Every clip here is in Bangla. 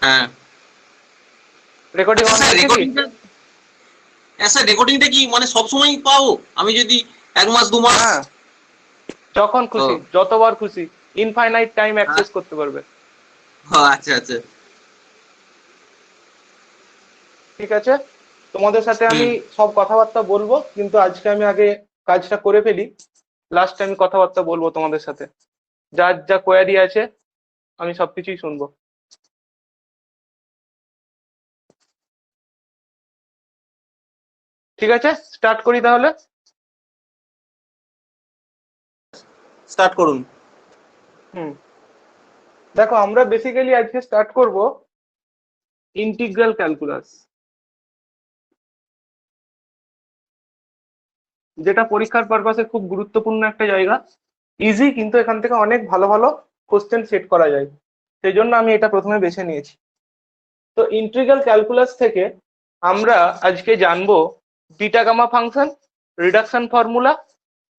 হ্যাঁ। রেকর্ডিং আচ্ছা অন স্যার, করছে কি? রেকর্ডিংটা কি মানে সবসময় পাবো আমি যদি 1 মাস 2 মাস? হ্যাঁ, যখন ও খুশি, যতবার খুশি, ইনফাইনাইট টাইম আ- অ্যাক্সেস করতে পারবে। ও, আচ্ছা আচ্ছা। ঠিক আছে, তোমাদের সাথে আমি হুম। সব কথাবার্তা বলবো, কিন্তু আজকে আমি আগে কাজটা করে ফেলি। লাস্ট আমি কথাবার্তা বলবো তোমাদের সাথে, যার যা কোয়ারি আছে আমি সবকিছুই শুনবো। ঠিক আছে, স্টার্ট করি তাহলে। স্টার্ট করুন। হুম, দেখো আমরা বেসিক্যালি আজকে স্টার্ট করব ইন্টিগ্রাল ক্যালকুলাস, যেটা পরীক্ষার পারপাসে খুব গুরুত্বপূর্ণ একটা জায়গা। ইজি, কিন্তু এখান থেকে অনেক ভালো ভালো কোশ্চেন সেট করা যায়, সেই জন্য আমি এটা প্রথমে বেছে নিয়েছি। তো ইন্টিগ্রাল ক্যালকুলাস থেকে আমরা আজকে জানবো beta gamma function, reduction formula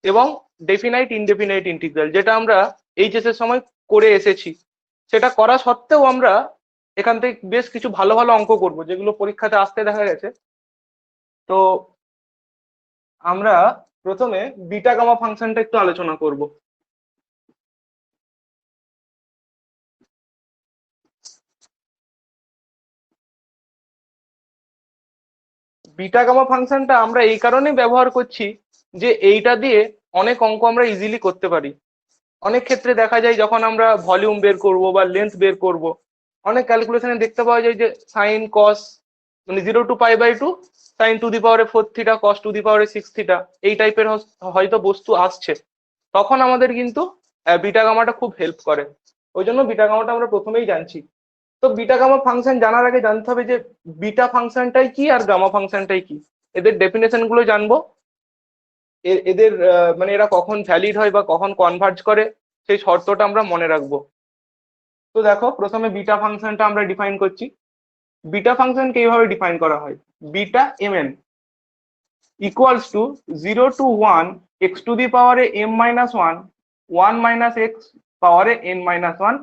এবং ডেফিনাইট ইনডেফিনাইট ইন্টিগ্রাল, যেটা আমরা এইচএস এর সময় করে এসেছি। সেটা করা সত্ত্বেও আমরা এখান থেকে বেশ কিছু ভালো ভালো অঙ্ক করব, যেগুলো পরীক্ষাতে আসতে দেখা গেছে। তো আমরা প্রথমে বিটা গামা ফাংশনটা একটু আলোচনা করব। বিটা গামা ফাংশনটা আমরা এই কারণেই ব্যবহার করছি যে এইটা দিয়ে অনেক অঙ্ক আমরা ইজিলি করতে পারি। অনেক ক্ষেত্রে দেখা যায় যখন আমরা ভলিউম বের করব বা লেন্থ বের করব, অনেক ক্যালকুলেশনে দেখতে পাওয়া যায় যে সাইন কস, মানে 0 to π/2 সাইন টু দি পাওয়ারে 4 থিটা কস টু দি পাওয়ারে 6 থিটা, এই টাইপের হয়তো বস্তু আসছে। তখন আমাদের কিন্তু বিটা গামাটা খুব হেল্প করে। ওই জন্য বিটা গামাটা আমরা প্রথমেই জানছি। তো বিটা গামা ফাংশন জানার আগে জানতে হবে যে বিটা ফাংশনটাই কি আর গামা ফাংশনটাই কি। এদের ডেফিনেশন গুলো জানবো, এদের মানে এরা কখন ভ্যালিড হয় বা কখন কনভার্জ করে, সেই শর্তটা আমরা মনে রাখবো। তো দেখো, প্রথমে বিটা ফাংশনটা আমরা ডিফাইন করছি। বিটা ফাংশনকে এইভাবে ডিফাইন করা হয়: beta mn equals to 0 to 1 x two the পাওয়ারে m-1 1 মাইনাস এক্স পাওয়ারে n-1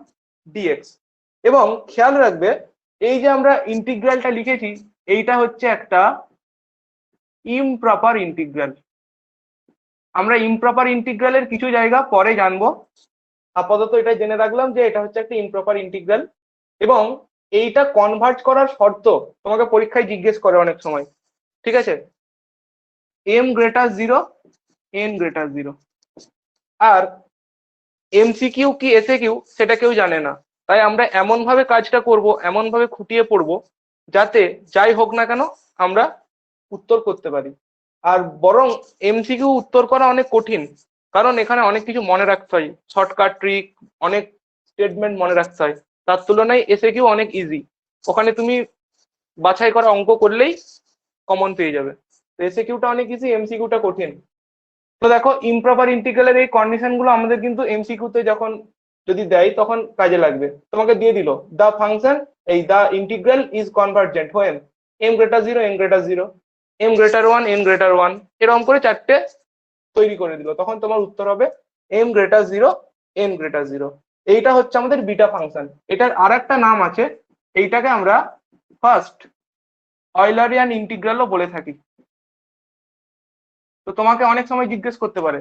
dx। এবং খেয়াল রাখবে, এই যে আমরা ইন্টিগ্রালটা লিখেছি, এইটা হচ্ছে একটা ইমপ্রপার ইন্টিগ্রাল। আমরা ইমপ্রপার ইন্টিগ্রালের কিছু জায়গা পরে জানবো, আপাতত এটা জেনে রাখলাম যে এটা হচ্ছে একটা ইমপ্রপার ইন্টিগ্রাল। এবং এইটা কনভার্ট করার শর্ত তোমাকে পরীক্ষায় জিজ্ঞেস করে অনেক সময়। ঠিক আছে, m>0 n>0। আর এমসিকিউ কি এসএকিউ সেটা কেউ জানে না, তাই আমরা এমন ভাবে কাজটা করব, এমন ভাবে খুঁটিয়ে পড়বো, যাতে যাই হোক না কেন আমরা উত্তর করতে পারি। আর বরং এমসিকিউ উত্তর করা অনেক কঠিন, কারণ এখানে অনেক কিছু মনে রাখতে হয়, শর্টকাট ট্রিক, অনেক স্টেটমেন্ট মনে রাখতে হয়। তার তুলনায় এসএকিউ অনেক ইজি, ওখানে তুমি বাছাই করা অঙ্ক করলেই কমন পেয়ে যাবে। তো এসএকিউটা অনেক ইজি, এমসিকিউটা কঠিন। তো দেখো, ইমপ্রপার ইন্টিগ্রালের এই কন্ডিশন গুলো আমাদের কিন্তু এমসিকিউতে যখন যদি দেয় তখন কাজে লাগবে। তোমাকে দিয়ে দিল দা ফাংশন, এই the integral is convergent when m>0 n>0 m>1 n>1, এরকম করে চারটে তৈরি করে দিল, তখন তোমার উত্তর হবে m>0 n>0। এইটা হচ্ছে আমাদের বিটা ফাংশন। এটার আর একটা নাম আছে, এইটাকে আমরা ফার্স্ট অয়লারিয়ান ইন্টিগ্রালও বলে থাকি। তো তোমাকে অনেক সময় জিজ্ঞেস করতে পারে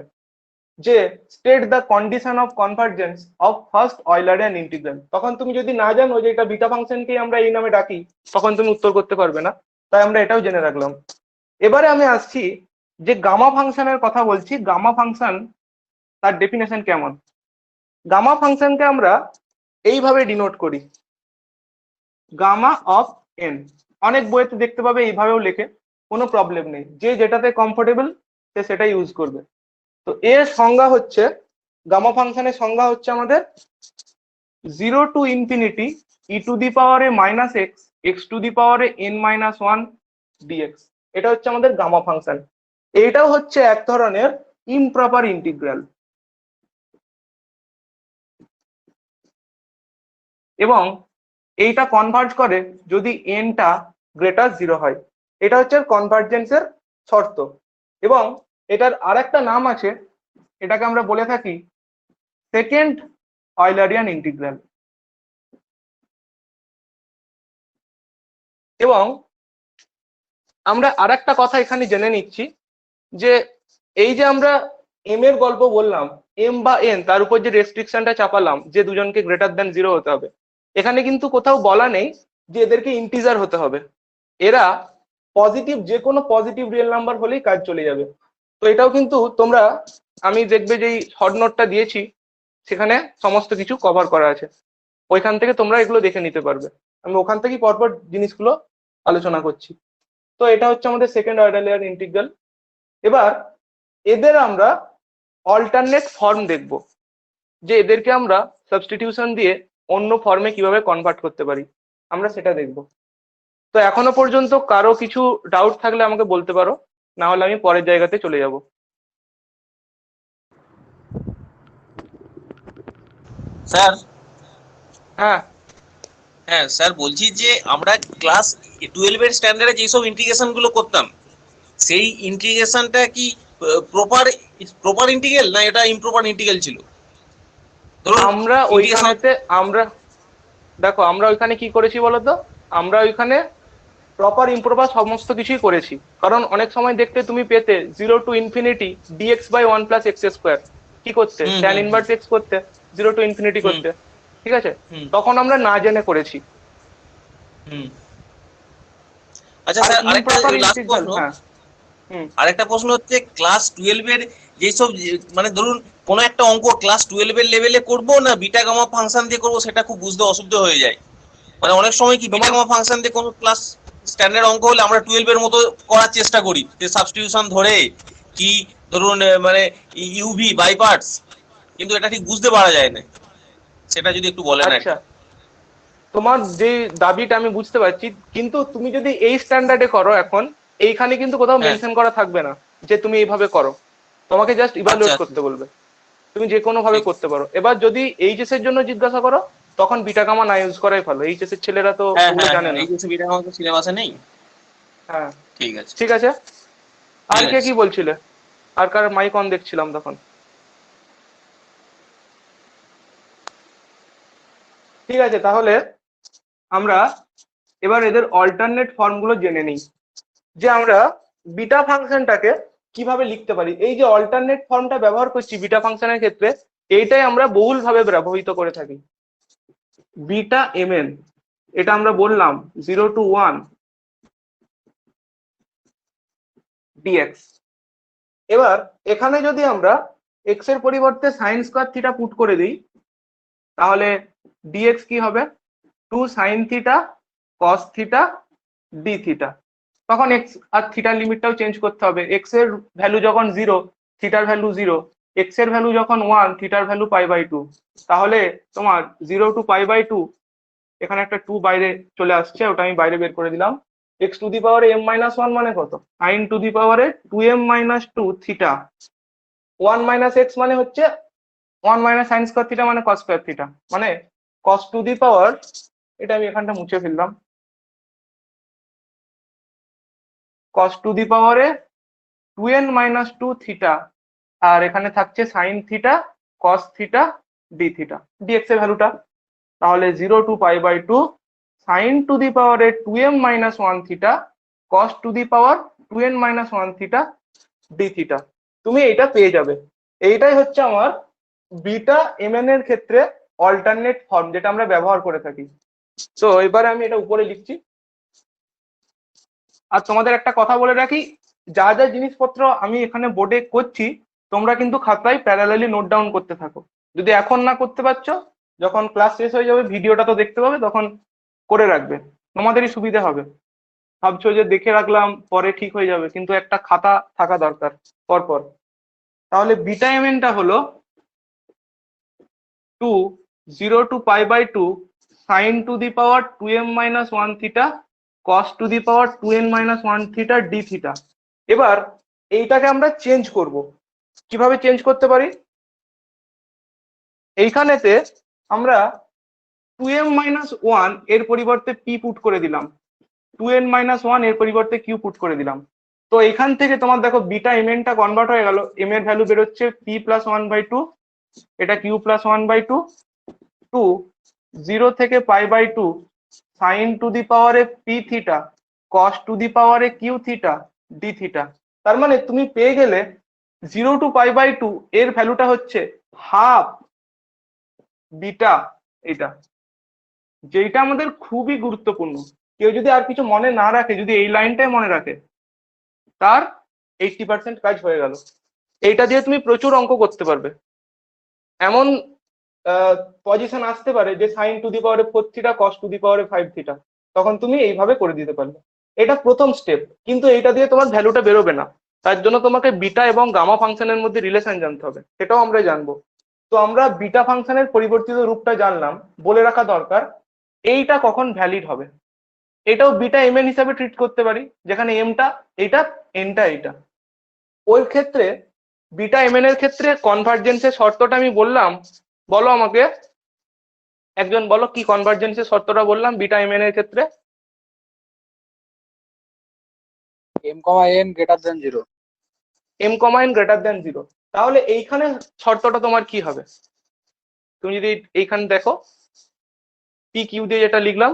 যে state the condition of convergence of first Eulerian integral, তখন তুমি যদি না জানো যে এটা বিটা ফাংশনকেই আমরা এই নামে ডাকি, তখন তুমি উত্তর করতে পারবে না। তাই আমরা এটাও জেনে রাখলাম। এবারে আমি আসছি যে গামা ফাংশনের কথা বলছি। গামা ফাংশন, তার ডেফিনেশন কেমন? গামা ফাংশনকে আমরা এইভাবে ডিনোট করি, গামা অফ এন। অনেক বইতে দেখতে পাবে এইভাবেও লেখে, কোনো প্রবলেম নেই, যে যেটাতে কমফোর্টেবল সে সেটা ইউজ করবে। তো এর সংজ্ঞা হচ্ছে, গামা ফাংশনের সংজ্ঞা হচ্ছে আমাদের 0 to ∞ e⁻⁻x x two the পাওয়ারে n-1 dx। এটা হচ্ছে আমাদের গামা ফাংশন। এইটাও হচ্ছে এক ধরনের ইমপ্রপার ইন্টিগ্রাল, এবং এইটা কনভার্জ করে যদি এনটা গ্রেটার 0 হয়। এটা হচ্ছে কনভার্জেন্সের শর্ত। এবং এটার আরেকটা নাম আছে, এটাকে আমরা বলে থাকি সেকেন্ড অয়লারিয়ান ইন্টিগ্রাল। এবং আমরা আর একটা কথা এখানে জেনে নিচ্ছি যে এই যে আমরা এম এর গল্প বললাম, এম বা এন তার উপর যে রেস্ট্রিকশনটা চাপালাম যে দুজনকে গ্রেটার দ্যান 0 হতে হবে, এখানে কিন্তু কোথাও বলা নেই যে এদেরকে ইন্টিজার হতে হবে। এরা পজিটিভ, যে কোনো পজিটিভ রিয়েল নাম্বার হলেই কাজ চলে যাবে। তো এটাও কিন্তু তোমরা, আমি দেখবে যেই শর্ট নোটটা দিয়েছি সেখানে সমস্ত কিছু কভার করা আছে, ওইখান থেকে তোমরা এগুলো দেখে নিতে পারবে। আমি ওখান থেকেই পরপর জিনিসগুলো আলোচনা করছি। তো এটা হচ্ছে আমাদের সেকেন্ড অর্ডার লেয়ার ইন্টিগ্রাল। এবার এদের আমরা অল্টারনেট ফর্ম দেখব, যে এদেরকে আমরা সাবস্টিটিউশন দিয়ে অন্য ফর্মে কিভাবে কনভার্ট করতে পারি, আমরা সেটা দেখব। তো এখনো পর্যন্ত কারো কিছু ডাউট থাকলে আমাকে বলতে পারো, না হলে আমি পরের জায়গাতে চলে যাব। স্যার, হ্যাঁ হ্যাঁ স্যার, বলছি যে আমরা ক্লাস 12 এর স্ট্যান্ডার্ডে যেসব ইন্টিগ্রেশন গুলো করতাম, সেই ইন্টিগ্রেশনটা কি প্রপার প্রপার ইন্টিগ্রাল, না এটা ইমপ্রপার ইন্টিগ্রাল ছিল? ধরুন আমরা ইন্টিগ্রেশন। ওইখানেতে আমরা দেখো আমরা ওইখানে কি করেছি বলতো, আমরা ওইখানে প্রপার ইমপ্রপার সমস্ত কিছুই করেছি। কারণ অনেক সময় দেখতে তুমি পেতে 0 to ∞ dx/1 + x², কি করতে, হুম ট্যান হুম হুম ইনভার্স এক্স করতে, 0 to ∞ হুম করতে, ঠিক আছে? হুম তখন আমরা না জেনে করেছি। হুম। আচ্ছা আর স্যার, আরেকটা ইমপ্রপার লাস্ট ইন্টিগ্রাল, প্রশ্ন। হ্যাঁ। হুম। আরেকটা প্রশ্ন হচ্ছে ক্লাস 12 এর যেসব মানে ধরুন কোনো একটা অঙ্ক ক্লাস 12 এর লেভেলে করব না বিটা গামা ফাংশন দিয়ে করব, সেটা খুব বুঝতে অসুবিধা হয়ে যায়। মানে অনেক সময় কি বিটা তোমার গামা ফাংশন দিয়ে কোনো ক্লাস স্ট্যান্ডার্ড অঙ্ক হলে আমরা 12 এর মতো করার চেষ্টা করি, যে সাবস্টিটিউশন ধরে কি ধরুন মানে ইউভি বাই পার্টস, কিন্তু এটা ঠিক বুঝতে পারা যায় না। সেটা যদি একটু বলেন আর আচ্ছা, কি। তোমার যে দাবিটা আমি বুঝতে পারছি, কিন্তু তুমি যদি এই স্ট্যান্ডার্ডে করো এখন, এইখানে কিন্তু কোথাও হ্যাঁ। মেনশন করা থাকবে না যে তুমি এইভাবে করো। তোমাকে জাস্ট আচ্ছা ইভালুয়েট আচ্ছা, করতে বলবে, তুমি যে কোনো ভাবে ঠিক। করতে পারো। এবার যদি এইচএস এর জন্য জিজ্ঞাসা করো, তখন বিটা গামা না ইউজ করাই ভালো, এইচএস এর ছেলেরা তো হ্যাঁ ওগুলো হ্যাঁ জানে হ্যাঁ, না। এই যে বিটা গামা তো সিলেবাসে নেই। হ্যাঁ, ঠিক আছে। ঠিক আছে। আর ঠিক কে আছে কি স্যার। বলছিলে? আর কার মাইক অন দেখছিলাম তখন? ঠিক আছে, তাহলে আমরা এবার এদের অল্টারনেট ফর্মগুলো জেনে নিই, যে আমরা বিটা ফাংশনটাকে কিভাবে লিখতে পারি। এই যে অল্টারনেট ফর্মটা ব্যবহার করছি বিটা ফাংশনের ক্ষেত্রে, এইটাই আমরা বহুল ভাবে ব্যবহৃত করে থাকি। বিটা mn, এটা আমরা বললাম 0 to 1 dx। এবার এখানে যদি আমরা x এর পরিবর্তে sin স্কয়ার থিটা পুট করে দিই, তাহলে dx কি হবে, 2 sin theta cos theta d theta. তখন এক্স আর থিটার লিমিটটাও চেঞ্জ করতে হবে। এক্স এর ভ্যালু যখন 0, থিটার ভ্যালু 0, এক্স এর ভ্যালু যখন 1, থিটার ভ্যালু π/2। তাহলে তোমার 0 to π/2, এখানে একটা 2 বাইরে চলে আসছে, ওটা আমি বাইরে বের করে দিলাম। x⁻m−1 মানে কত, sin2m−2 থিটা। 1 - x মানে হচ্ছে 1 - sin স্কয়ার থিটা মানে cos স্কয়ার থিটা, মানে cos⁻, এটা আমি এখানটা মুছে ফেললাম, cos⁻2n−2 থিটা। আর এখানে থাকছে sine theta cos theta d theta, dx এর ভ্যালুটা। তাহলে 0 to π/2 sin⁻2m−1 theta cos⁻2n−1 theta d theta. তুমি এটা পেয়ে যাবে। এইটাই হচ্ছে আমার বিটা mn এর ক্ষেত্রে অল্টারনেট ফর্ম, যেটা আমরা ব্যবহার করে থাকি। তো এবারে আমি এটা উপরে লিখছি। আর তোমাদের একটা কথা বলে রাখি, যা যা জিনিসপত্র আমি এখানে বোর্ডে করছি, তোমরা কিন্তু খাতায় প্যারালালি নোট ডাউন করতে থাকো। যদি এখন না করতে পারছো, যখন ক্লাস শেষ হয়ে যাবে ভিডিওটা তো দেখতে পাবে, তখন করে রাখবে, তোমাদেরই সুবিধা হবে। ভাবছো যে দেখে রাখলাম পরে ঠিক হয়ে যাবে, কিন্তু একটা খাতা থাকা দরকার পরপর। তাহলে বিটা এমএনটা হলো 2 0 to π/2 sin⁻2m−1 theta cos⁻2n−1 theta d theta. এবার এইটাকে আমরা চেঞ্জ করব, কিভাবে চেঞ্জ করতে পারি? এইখানেতে আমরা 2m−1 এর পরিবর্তে p পুট করে দিলাম, 2n−1 এর পরিবর্তে q পুট করে দিলাম। তো এখান থেকে তোমার দেখো বিটা mn-টা কনভার্ট হয়ে গেল, m এর ভ্যালু বেরোচ্ছে p+1/2, এটা q+1/2, 2 0 থেকে π/2 সাইন টু দি পাওয়ারে P theta cos to the পাওয়ারে কিউ থিটা ডি থিটা। তার মানে তুমি পেয়ে গেলে 0 to π/2 এর ভ্যালুটা হচ্ছে হাফ বিটা এটা, যেটা আমাদের খুবই গুরুত্বপূর্ণ। কেউ যদি আর কিছু মনে না রাখে, যদি এই লাইনটাই মনে রাখে, তার 80% কাজ হয়ে গেল। এইটা দিয়ে তুমি প্রচুর অঙ্ক করতে পারবে। এমন পজিশন আসতে পারে যে সাইন টু দি পাওয়ারে 4 থিটা কস টু দি পাওয়ারে 5 থিটা, তখন তুমি এইভাবে করে দিতে পারবে। এটা প্রথম স্টেপ, কিন্তু এইটা দিয়ে তোমার ভ্যালুটা বেরোবে না। তার জন্য তোমাকে বিটা এবং গামা ফাংশনের মধ্যে রিলেশন জানতে হবে, সেটাও আমরা জানবো। তো আমরা বিটা ফাংশনের পরিবর্তিত রূপটা জানলাম। বলে রাখা দরকার এইটা কখন ভ্যালিড হবে। এটাও বিটা এম এন হিসাবে ট্রিট করতে পারি, যেখানে এমটা এইটা, এনটা এইটা। ওই ক্ষেত্রে বিটা এম এন এর ক্ষেত্রে কনভার্জেন্সের শর্তটা আমি বললাম, বলো আমাকে একজন, বলো কি কনভার্জেন্সের শর্তটা বললাম বিটা এম এন এর ক্ষেত্রে? m,n greater than 0। M comma n greater than 0। তাহলে এইখানে শর্তটা তোমার কি হবে? তুমি যদি এইখানে দেখো পি কিউ দিয়ে যেটা লিখলাম,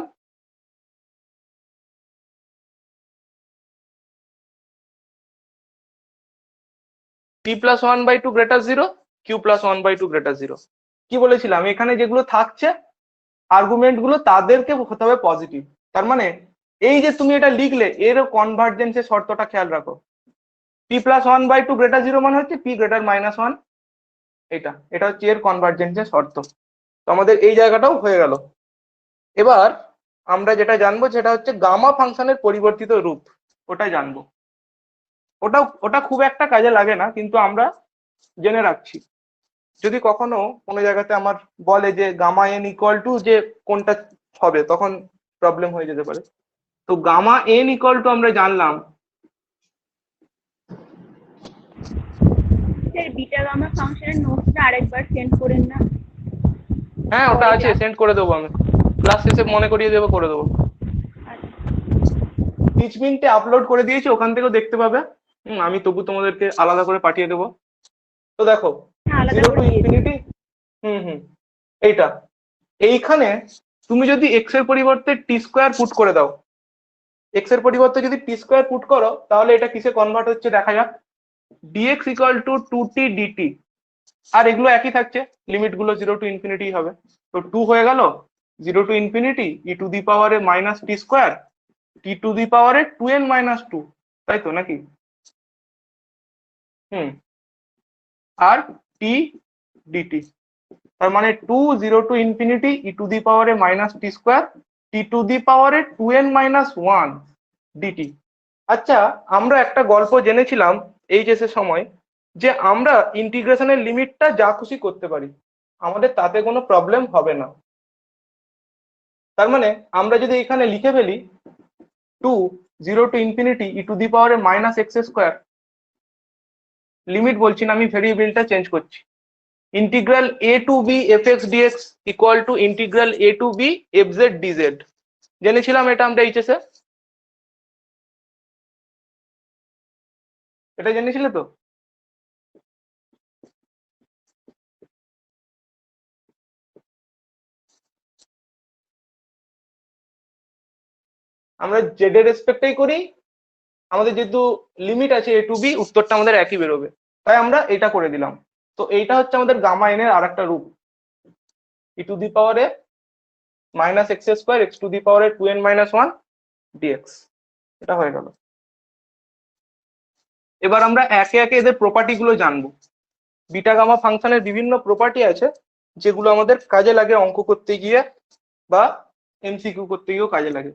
p+1/2 গ্রেটার 0, q+1/2 গ্রেটার 0। কি বলেছিলাম, এখানে যেগুলো থাকছে আর্গুমেন্ট গুলো তাদেরকে হতে হবে পজিটিভ। তার মানে এই যে তুমি এটা লিখলে, এর কনভার্জেন্সের শর্তটা খেয়াল রাখো। p+1/2 গ্রেটার 0 মানে হচ্ছে p গ্রেটার -1। এটা এটা হচ্ছে এর কনভার্জেন্সের শর্ত। তো আমাদের এই জায়গাটাও হয়ে গেল। এবার আমরা যেটা জানবো সেটা হচ্ছে গামা ফাংশনের পরিবর্তিত রূপ, ওটা জানবো। ওটা খুব একটা কাজে লাগে না, কিন্তু আমরা জেনে রাখছি। যদি কখনো কোনো জায়গাতে আমার বলে যে গামা এন ইকুয়াল টু যে কোনটা হবে, তখন প্রবলেম হয়ে যেতে পারে। তো গামা এন ইকুয়াল টু আমরা জানলাম, স্যার বিটা গামা ফাংশনের নোটসটা আরেকবার সেন্ড করেন না। হ্যাঁ ওটা আছে, সেন্ড করে দেবো আমি, ক্লাস শেষে মনে করিয়ে দেবো, করে দেবো। টিচ মিন্টে আপলোড করে দিয়েছি, ওখান থেকেও দেখতে পাবে। আমি তবু তোমাদেরকে আলাদা করে পাঠিয়ে দেবো। তো দেখো আলাদা 0 to করে দিয়ে দিন। ইনফিনিটি, এইটা এইখানে তুমি যদি এক্স এর পরিবর্তে টি স্কোয়ার পুট করে দাও, এক্স এর পরিবর্তে যদি টি স্কোয়ার পুট করো, তাহলে এটা কিসে কনভার্ট হচ্ছে দেখা যাক। dx equal two 2t dt, আর এগুলো একই থাকছে, লিমিট গুলো 0 to ইনফিনিটি হবে। তো 2 হয়ে গেল 0 to infinity e to the পাওয়ারে minus t square t to the পাওয়ারে 2n-2, তাই তো নাকি? আর টি ডিটি, তার মানে 2 0 to infinity e to the পাওয়ারে minus t square t to the পাওয়ারে 2n-1 ডিটি। আচ্ছা, আমরা একটা গল্প জেনেছিলাম এইচএস এর সময়, যে আমরা ইন্টিগ্রেশনের লিমিটটা যা খুশি করতে পারি, আমাদের তাতে কোনো প্রবলেম হবে না। তার মানে আমরা যদি এখানে লিখে ফেলি 2 0 to infinity e to the পাওয়ারে মাইনাস এক্স স্কোয়ার, লিমিট বলছি না আমি, ভেরিয়েবলটা চেঞ্জ করছি, integral a to b fx dx equal two integral a to b fz dz। জেনেছিলাম এটা আমরা এইচএস এ, এটা জেনেছিলে তো? আমরা জেড এর রেসপেক্টেই করি, আমাদের যেহেতু লিমিট আছে a to b, উত্তরটা আমাদের একই বেরোবে, তাই আমরা এটা করে দিলাম। তো এইটা হচ্ছে আমাদের গামা এন এর আর একটা রূপ, ই টু দি পাওয়ারে minus x square x to the পাওয়ারে 2n-1 ডিএক্স। এটা হয়ে গেল। এবার আমরা একে একে এদের প্রপার্টি গুলো জানবো। বিটা গামা ফাংশনের বিভিন্ন প্রপার্টি আছে, যেগুলো আমাদের কাজে লাগে অঙ্ক করতে গিয়ে বা এমসিকিউ করতে গিয়েও কাজে লাগে।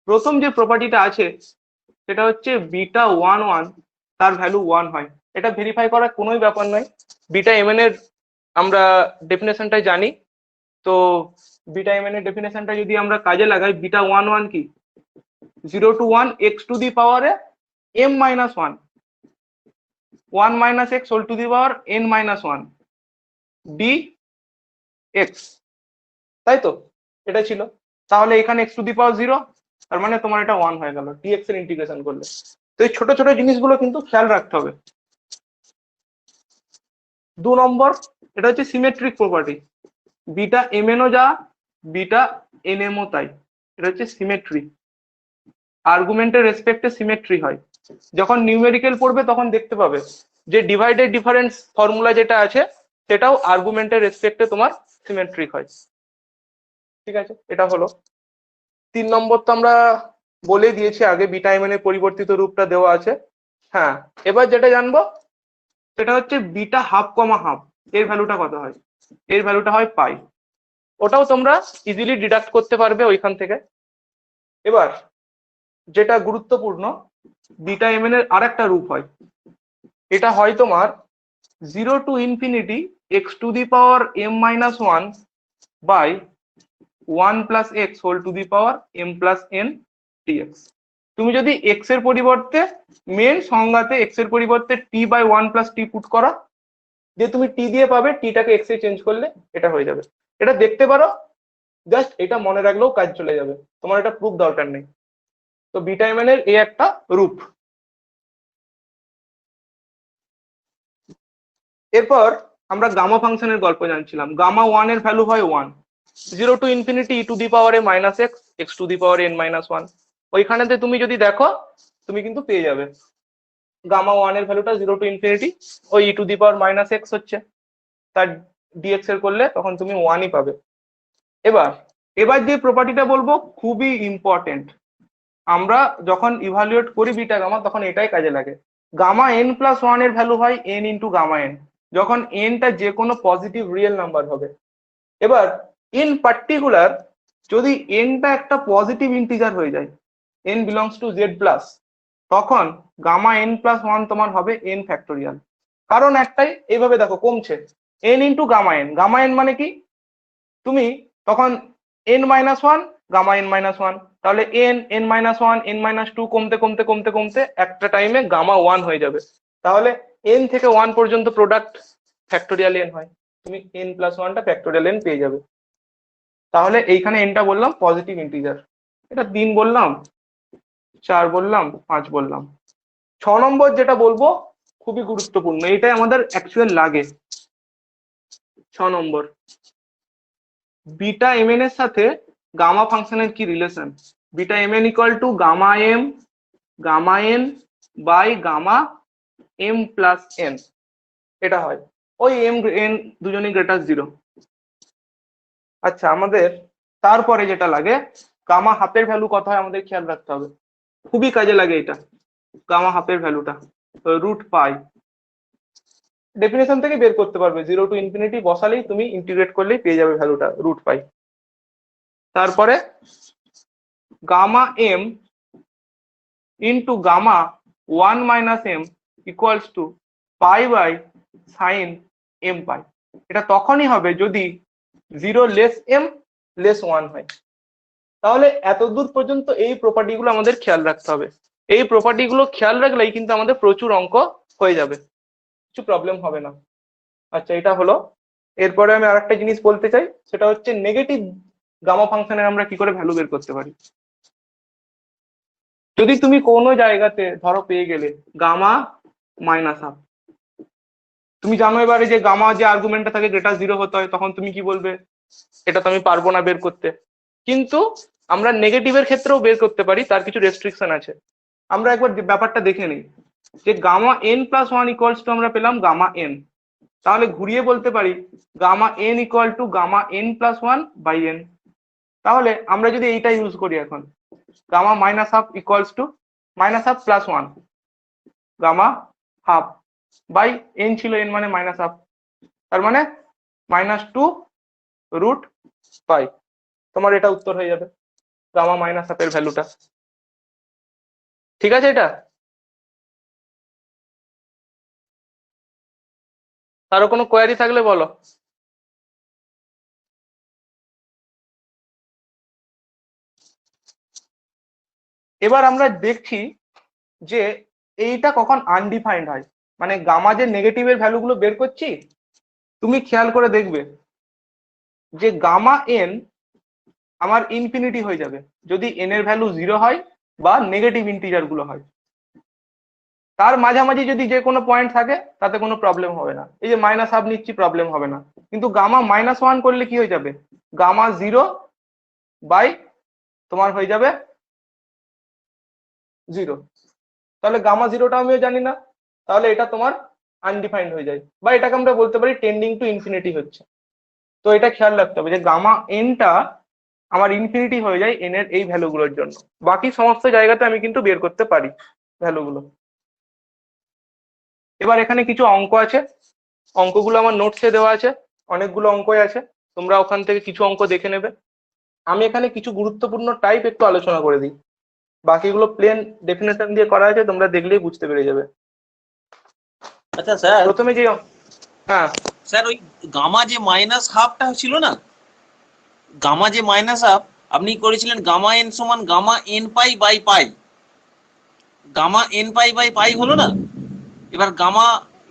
প্রথম যে প্রপার্টিটা আছে সেটা হচ্ছে বিটা 1 তার ভ্যালু 1 হয়। এটা ভেরিফাই করার কোনোই ব্যাপার নয়, বিটা এম এন এর আমরা ডেফিনেশনটা জানি। তো বিটা এম এন এর ডেফিনেশনটা যদি আমরা কাজে লাগাই, বিটা 1 কি 0 to 1 এক্স টু দি পাওয়ারে m-1, 1 minus x whole to the power n-1 dx, তাই তো? এটা ছিল। তাহলে এখানে x টু দি পাওয়ার 0, তার মানে তোমার এটা 1 হয়ে গেল dx এর ইন্টিগ্রেশন করলে। তো এই ছোট ছোট জিনিসগুলো কিন্তু খেয়াল রাখতে হবে। 2 নম্বর, এটা হচ্ছে symmetric property, beta m n ও যা বিটা এন এম ও তাই। এটা হচ্ছে সিমেট্রি, আর্গুমেন্টের রেসপেক্টে সিমেট্রি হয়। যখন নিউমেরিক্যাল পড়বে তখন দেখতে পাবে যে ডিভাইডেড ডিফারেন্স ফর্মুলা যেটা আছে সেটাও আর্গুমেন্টের রেসপেক্টে তোমার সিমেট্রিক হয়। ঠিক আছে, এটা হলো 3 নম্বর। তো আমরা বলে দিয়েছি আগে, বিটা এম এন এর পরিবর্তিত রূপটা দেওয়া আছে। হ্যাঁ, এবার যেটা জানবো সেটা হচ্ছে বিটা হাফ কমা হাফ, এর ভ্যালুটা কত হয়? এর ভ্যালুটা হয় পাই। ওটাও তোমরা ইজিলি ডিডাক্ট করতে পারবে ওইখান থেকে। এবার যেটা গুরুত্বপূর্ণ, বিটা এম এন এর আরেকটা রূপ হয়, এটা হয় তোমার 0 to infinity x to the power m minus one by 1 plus x whole to the power m plus n dx. তুমি যদি এক্স এর পরিবর্তে মেন সংজ্ঞাতে এক্স এর পরিবর্তে টি বাই 1 প্লাস টি পুট করা, যে তুমি টি দিয়ে পাবে, টিটাকে এক্স এ চেঞ্জ করলে এটা হয়ে যাবে। এটা দেখতে পারো, জাস্ট এটা মনে রাখলেও কাজ চলে যাবে, তোমার এটা প্রুফ দরকার নেই। তো বিটা এম এন এর এই একটা রূপ। এরপর আমরা গামা ফাংশনের গল্প জানছিলাম। গামা 1 এর ভ্যালু হয় 1, 0 to infinity e to the power এ minus x x to the power n minus one. ওইখানেতে তুমি যদি দেখো তুমি কিন্তু পেয়ে যাবে গামা 1 এর ভ্যালুটা 0 টু ইনফিনিটি ওই e to the power minus x হচ্ছে, তার ডিএক্স এর করলে তখন তুমি 1ই পাবে। এবার এবার যে প্রপার্টিটা বলবো খুবই ইম্পর্টেন্ট, আমরা যখন ইভালুয়েট করি বিটা গামা তখন এটাই কাজে লাগে। গামা এন প্লাস ওয়ান এর ভ্যালু হয় এন ইন্টু গামা এন, যখন এনটা যে কোনো পজিটিভ রিয়েল নাম্বার হবে। এবার ইন পার্টিকুলার যদি এনটা একটা পজিটিভ ইন্টিজার হয়ে যায়, n belongs to Z plus, তখন গামা এন প্লাস ওয়ান তোমার হবে এন ফ্যাক্টোরিয়াল। কারণ একটাই, এইভাবে দেখো কমছে n into gamma n. Gamma n মানে কি, তুমি তখন n minus one gamma n minus one, তাহলে n n minus one n minus two কমতে কমতে কমতে কমতে একটা টাইমে গামা ওয়ান হয়ে যাবে। তাহলে এন থেকে ওয়ান পর্যন্ত প্রোডাক্ট ফ্যাক্টোরিয়াল এন হয়, তুমি এন প্লাস ওয়ানটা ফ্যাক্টোরিয়াল এন পেয়ে যাবে। তাহলে এইখানে এনটা বললাম পজিটিভ ইন্টিজার, এটা 3 বললাম, 4 বললাম, 5 বললাম। 6 নম্বর যেটা বলবো খুবই গুরুত্বপূর্ণ, এটাই আমাদের অ্যাকচুয়াল লাগে। 6 নম্বর, বিটা এম এন এর সাথে গামা ফাংশনের কি relation? Beta m n equal to gamma n by gamma m plus n, এটা হয় ওই এম এন দুজনই গ্রেটার 0। আচ্ছা, আমাদের তারপরে যেটা লাগে গামা হাফের ভ্যালু কত হয় আমাদের খেয়াল রাখতে হবে, খুবই কাজে লাগে এটা। গামা হাফের ভ্যালুটা রুট পাই, ডেফিনেশন থেকে বের করতে পারবে, 0 টু ইনফিনিটি বসালেই তুমি ইন্টিগ্রেট করলেই পেয়ে যাবে ভ্যালুটা রুট পাই। তারপরে gamma m into gamma 1 minus m equals to pi by sine m pi. এটা তখনই হবে যদি 0 লেস এম লেস 1 হয়। তাহলে এতদূর পর্যন্ত এই প্রপার্টি গুলো আমাদের খেয়াল রাখতে হবে। এই প্রপার্টি গুলো খেয়াল রাখলেই কিন্তু আমাদের প্রচুর অঙ্ক হয়ে যাবে, কিছু প্রবলেম হবে না। আচ্ছা, এটা হলো। এরপরে আমি আরেকটা জিনিস বলতে চাই, সেটা হচ্ছে নেগেটিভ গামা ফাংশনের আমরা কি করে ভ্যালু বের করতে পারি। যদি তুমি কোনো জায়গাতে ধরো পেয়ে গেলে গামা মাইনাস হাফ, তুমি জানো এবারে যে গামা যে আর্গুমেন্টটা থাকে গ্রেটার 0 হতে হয়, তখন তুমি কি বলবে, এটা তো আমি পারবো না বের করতে। কিন্তু আমরা নেগেটিভের ক্ষেত্রেও বের করতে পারি, তার কিছু রেস্ট্রিকশন আছে। আমরা একবার ব্যাপারটা দেখে নিই যে gamma n plus one equals to আমরা পেলাম গামা এন, তাহলে ঘুরিয়ে বলতে পারি gamma n equal to gamma n plus one by n. তাহলে আমরা যদি এইটা ইউজ করি এখন, gamma minus half equals to minus half plus one gamma half by n ছিল এন মানে মাইনাস হাফ, তার মানে -2 রুট পাই। তোমার এটা উত্তর হয়ে যাবে গামা মাইনাস হাফের ভ্যালুটা। ঠিক আছে, এটা কারো কোনো কোয়ারি থাকলে বলো। এবার আমরা দেখছি যে এইটা কখন আনডিফাইন্ড হয়, মানে গামা যে নেগেটিভের ভ্যালুগুলো বের করছি, তুমি খেয়াল করে দেখবে যে গামা এন আমার ইনফিনিটি হয়ে যাবে যদি এন এর ভ্যালু 0 হয় বা নেগেটিভ ইন্টিজার গুলো হয়। তার মাঝামাঝি যদি যে কোনো পয়েন্ট থাকে তাতে কোনো প্রবলেম হবে না, এই যে মাইনাস হাফ নিচ্ছি প্রবলেম হবে না। কিন্তু গামা -1 করলে কি হয়ে যাবে, গামা 0 বাই তোমার হয়ে যাবে 0। তাহলে গামা জিরোটা আমিও জানি না, তাহলে এটা তোমার আনডিফাইন্ড হয়ে যায়, বা এটাকে আমরা বলতে পারি টেন্ডিং টু ইনফিনিটি হচ্ছে। তো এটা খেয়াল রাখতে হবে যে গামা এনটা আমার ইনফিনিটি হয়ে যায় এন এর এই ভ্যালুগুলোর জন্য। বাকি সমস্ত জায়গাতে আমি কিন্তু বের করতে পারি ভ্যালুগুলো। এবার এখানে কিছু অঙ্ক আছে, অঙ্কগুলো আমার নোটসে দেওয়া আছে, অনেকগুলো অঙ্কই আছে, তোমরা ওখান থেকে কিছু অঙ্ক দেখে নেবে। আমি এখানে কিছু গুরুত্বপূর্ণ টাইপ একটু আলোচনা করে দিই, বাকিগুলো প্লেন ডেফিনেশন দিয়ে করা আছে, তোমরা দেখলেই বুঝতে পেরে যাবে। আচ্ছা স্যার, প্রথমে যে হ্যাঁ স্যার ওই গামা যে মাইনাস হাফটা ছিল না, গামা যে মাইনাস হাফ আপনি করেছিলেন গামা এন সমান gamma n pi by pi, gamma n pi by pi হলো না। এবার গামা